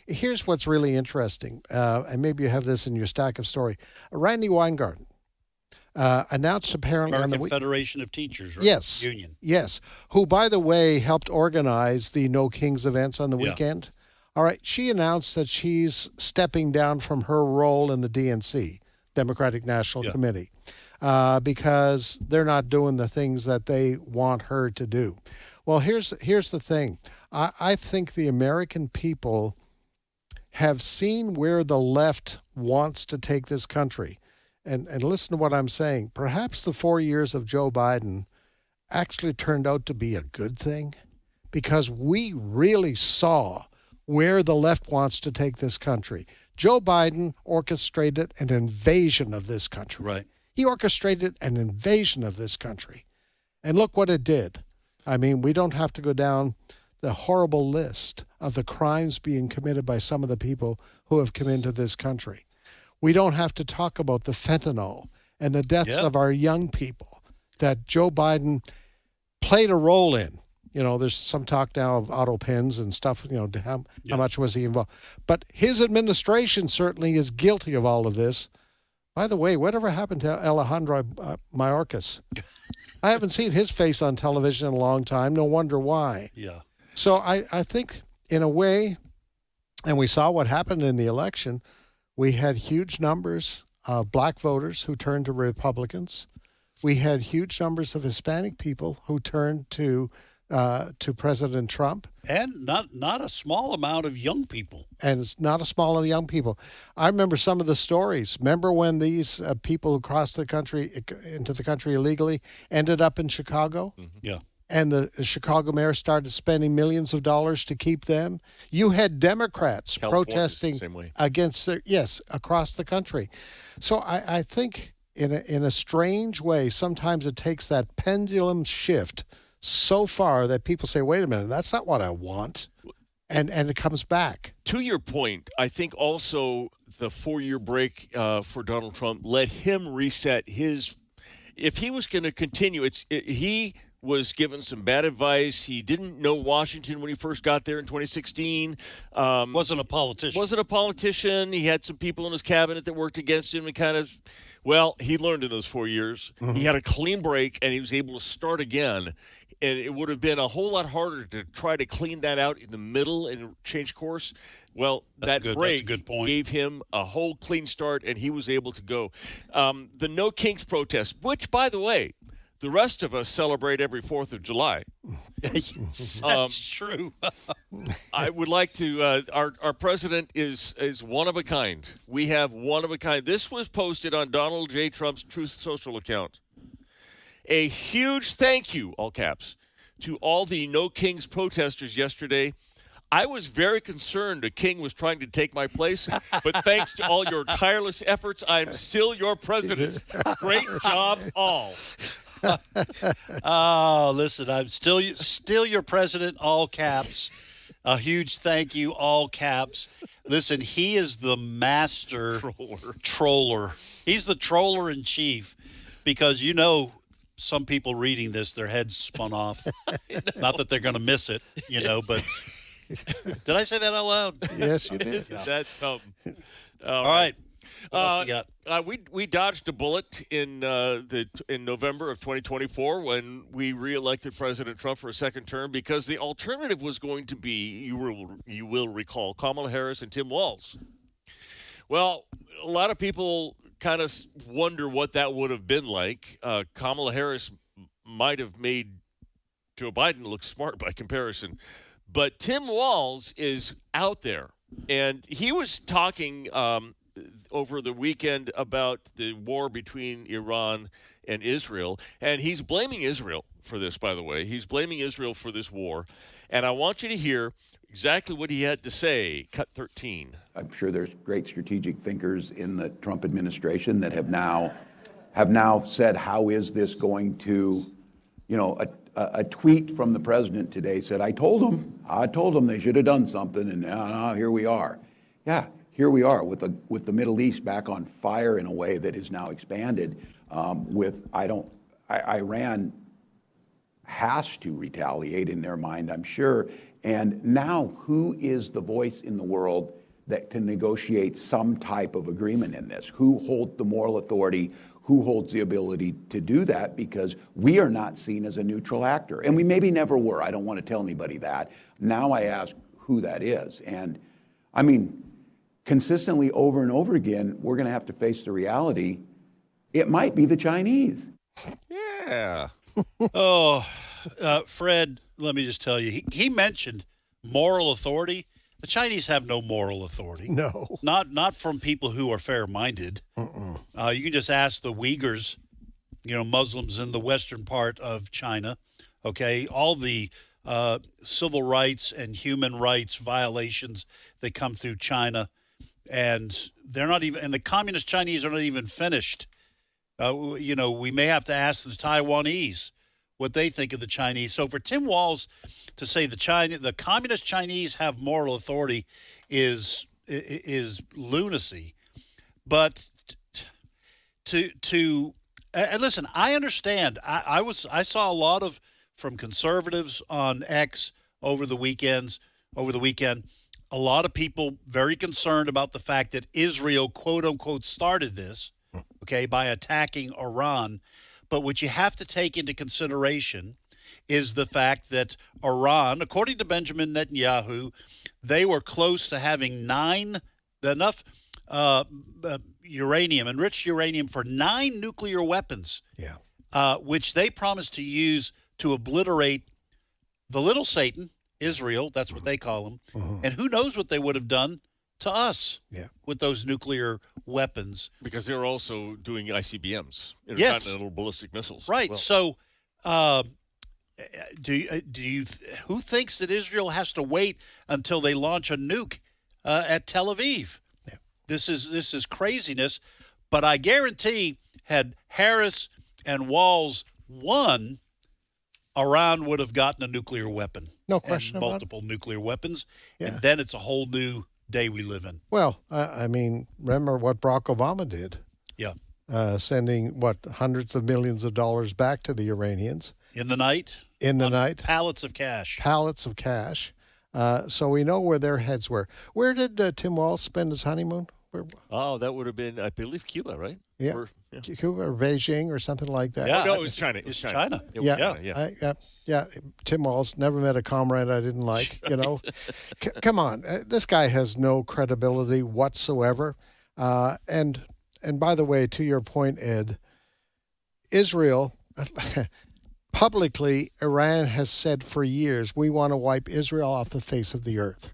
Here's what's really interesting, and maybe you have this in your stack of story. Randy Weingarten announced apparently American on the Federation of Teachers, right? Yes, Union. Yes, who, by the way, helped organize the No Kings events on the weekend. All right, she announced that she's stepping down from her role in the DNC, Democratic National Committee, because they're not doing the things that they want her to do. Well, here's the thing. I think the American people have seen where the left wants to take this country. And listen to what I'm saying. Perhaps the 4 years of Joe Biden actually turned out to be a good thing, because we really saw where the left wants to take this country. Joe Biden orchestrated an invasion of this country. Right. He orchestrated an invasion of this country. And look what it did. I mean, we don't have to go down the horrible list of the crimes being committed by some of the people who have come into this country. We don't have to talk about the fentanyl and the deaths of our young people that Joe Biden played a role in. There's some talk now of auto pens and stuff, how much was he involved. But his administration certainly is guilty of all of this. By the way, whatever happened to Alejandro Mayorkas? I haven't seen his face on television in a long time. No wonder why. Yeah. So I think, in a way, and we saw what happened in the election, we had huge numbers of black voters who turned to Republicans. We had huge numbers of Hispanic people who turned to President Trump. And not a small amount of young people. And it's not a small amount of young people. I remember some of the stories. Remember when these people who crossed the country into the country illegally ended up in Chicago? Mm-hmm. Yeah. And the Chicago mayor started spending millions of dollars to keep them. You had Democrats protesting against across the country. So I think in a strange way, sometimes it takes that pendulum shift so far that people say, wait a minute, that's not what I want. And it comes back. To your point, I think also the 4-year break for Donald Trump let him reset his. If he was going to continue, he was given some bad advice. He didn't know Washington when he first got there in 2016. Wasn't a politician. He had some people in his cabinet that worked against him and he learned in those 4 years. Mm-hmm. He had a clean break and he was able to start again. And it would have been a whole lot harder to try to clean that out in the middle and change course. Well, that break gave him a whole clean start, and he was able to go. The No Kings protest, which, by the way, the rest of us celebrate every 4th of July. That's true. I would like to our president is one of a kind. We have one of a kind. This was posted on Donald J. Trump's Truth Social account. A huge thank you, all caps, to all the No Kings protesters yesterday. I was very concerned a king was trying to take my place, but thanks to all your tireless efforts, I'm still your president. Great job, all. Oh, listen, I'm still your president, all caps. A huge thank you, all caps. Listen, he is the master troller. He's the troller in chief because some people reading this, their heads spun off. Not that they're going to miss it, but did I say that out loud? Yes, you did. That's something. All right. We dodged a bullet in November of 2024 when we reelected President Trump for a second term because the alternative was going to be, you will recall, Kamala Harris and Tim Walz. Well, a lot of people kind of wonder what that would have been like. Kamala Harris might have made Joe Biden look smart by comparison. But Tim Walz is out there, and he was talking over the weekend about the war between Iran and Israel, and he's blaming Israel for this, by the way. He's blaming Israel for this war, and I want you to hear exactly what he had to say. Cut 13. I'm sure there's great strategic thinkers in the Trump administration that have now said, how is this going to, a tweet from the president today said, I told them they should have done something, and now here we are. Yeah, here we are with the Middle East back on fire in a way that is now expanded. Iran has to retaliate in their mind, I'm sure. And now, who is the voice in the world that can negotiate some type of agreement in this? Who holds the moral authority? Who holds the ability to do that? Because we are not seen as a neutral actor. And we maybe never were. I don't want to tell anybody that. Now I ask who that is. And I mean, consistently over and over again, we're going to have to face the reality. It might be the Chinese. Yeah. Fred, let me just tell you, he mentioned moral authority. The Chinese have no moral authority. No. Not from people who are fair-minded. You can just ask the Uyghurs, Muslims in the western part of China, okay? All the civil rights and human rights violations that come through China, and they're not even, and the communist Chinese are not even finished We may have to ask the Taiwanese what they think of the Chinese. So for Tim Walz to say the communist Chinese have moral authority is lunacy. But and listen, I understand. I saw a lot from conservatives on X over the weekend, a lot of people very concerned about the fact that Israel, quote unquote, started this, okay, by attacking Iran. But what you have to take into consideration is the fact that Iran, according to Benjamin Netanyahu, they were close to having enough enriched uranium for 9 nuclear weapons, which they promised to use to obliterate the little Satan, Israel, that's what they call him. And who knows what they would have done to us with those nuclear weapons. Because they're also doing ICBMs, intercontinental ballistic missiles. Right. Well. So who thinks that Israel has to wait until they launch a nuke at Tel Aviv? Yeah. This is craziness. But I guarantee had Harris and Walz won, Iran would have gotten a nuclear weapon. No question about it. Multiple nuclear weapons. Yeah. And then it's a whole new day we live in. Well, I mean, remember what Barack Obama did? Yeah. Sending, hundreds of millions of dollars back to the Iranians. In the night? In the night. Pallets of cash. Pallets of cash. So we know where their heads were. Where did Tim Walz spend his honeymoon? Oh, that would have been, I believe, Cuba, right? Yeah. Cuba or Beijing or something like that. Yeah. Oh, no, it was China. It was China. Yeah. Tim Walz, never met a comrade I didn't like, you know. Come on. This guy has no credibility whatsoever. And by the way, to your point, Ed, Israel, publicly, Iran has said for years, we want to wipe Israel off the face of the earth.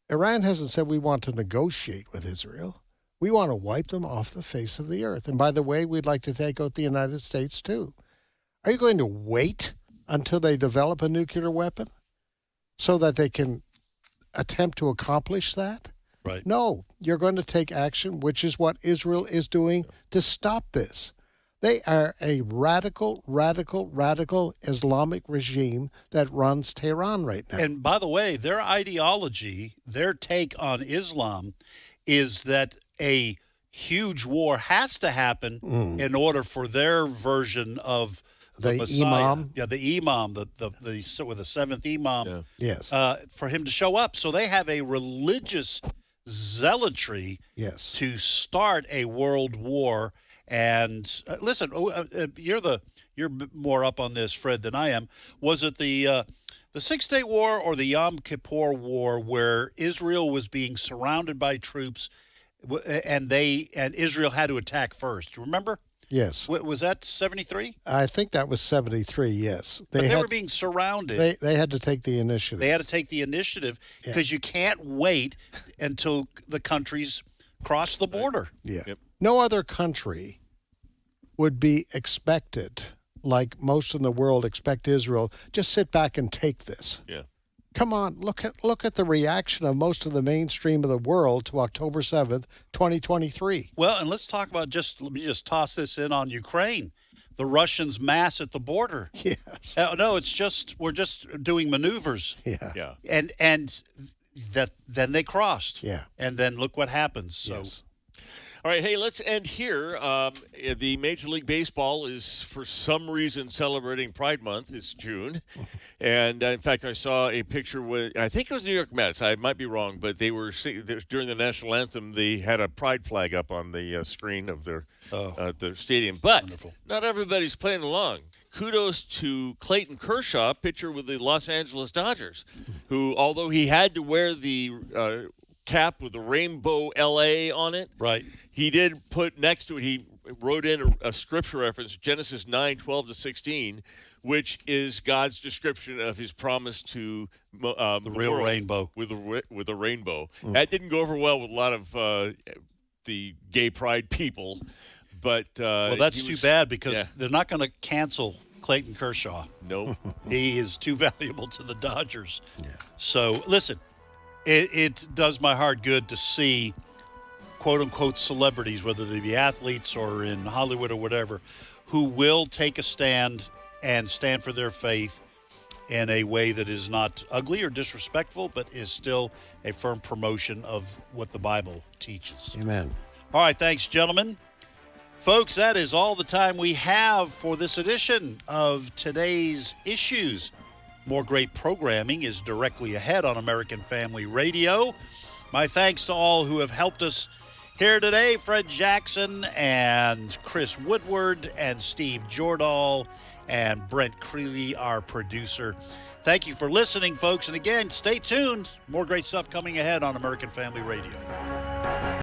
Iran hasn't said we want to negotiate with Israel. We want to wipe them off the face of the earth. And by the way, we'd like to take out the United States too. Are you going to wait until they develop a nuclear weapon so that they can attempt to accomplish that? Right. No, you're going to take action, which is what Israel is doing to stop this. They are a radical Islamic regime that runs Tehran right now. And by the way, their ideology, their take on Islam is that a huge war has to happen in order for their version of the Messiah. Imam. Yeah, the Imam, with the seventh Imam. Yeah. Yes. For him to show up. So they have a religious zealotry to start a world war. And listen, you're more up on this, Fred, than I am. Was it the 6-Day War or the Yom Kippur War where Israel was being surrounded by troops, and Israel had to attack first? Remember? Yes. Was that 73? I think that was 73. Yes. They were being surrounded. They had to take the initiative. They had to take the initiative because you can't wait until the countries cross the border. Yeah. Yep. No other country would be expected, like most in the world expect Israel, just sit back and take this. Yeah. Come on, look at the reaction of most of the mainstream of the world to October 7th, 2023. Well, and let's talk about let me just toss this in on Ukraine. The Russians mass at the border. Yes. No, we're just doing maneuvers. Yeah. Yeah. And then they crossed. Yeah. And then look what happens. So. Yes. All right, hey, let's end here. The Major League Baseball is, for some reason, celebrating Pride Month. It's June. And, in fact, I saw a picture with, I think it was New York Mets. I might be wrong, but they were during the national anthem, they had a pride flag up on the screen of their stadium. But not everybody's playing along. Kudos to Clayton Kershaw, pitcher with the Los Angeles Dodgers, who, although he had to wear the cap with the rainbow LA on it. Right. He did put next to it, he wrote in a scripture reference, Genesis 9:12-16, which is God's description of his promise to the real world rainbow. With a rainbow. That didn't go over well with a lot of the gay pride people. But well, that's too bad because they're not going to cancel Clayton Kershaw. No. He is too valuable to the Dodgers. Yeah. So, listen. It does my heart good to see quote-unquote celebrities, whether they be athletes or in Hollywood or whatever, who will take a stand and stand for their faith in a way that is not ugly or disrespectful, but is still a firm promotion of what the Bible teaches. Amen. All right, thanks, gentlemen. Folks, that is all the time we have for this edition of Today's Issues. More great programming is directly ahead on American Family Radio. My thanks to all who have helped us here today, Fred Jackson and Chris Woodward and Steve Jordahl and Brent Creeley, our producer. Thank you for listening, folks. And again, stay tuned. More great stuff coming ahead on American Family Radio.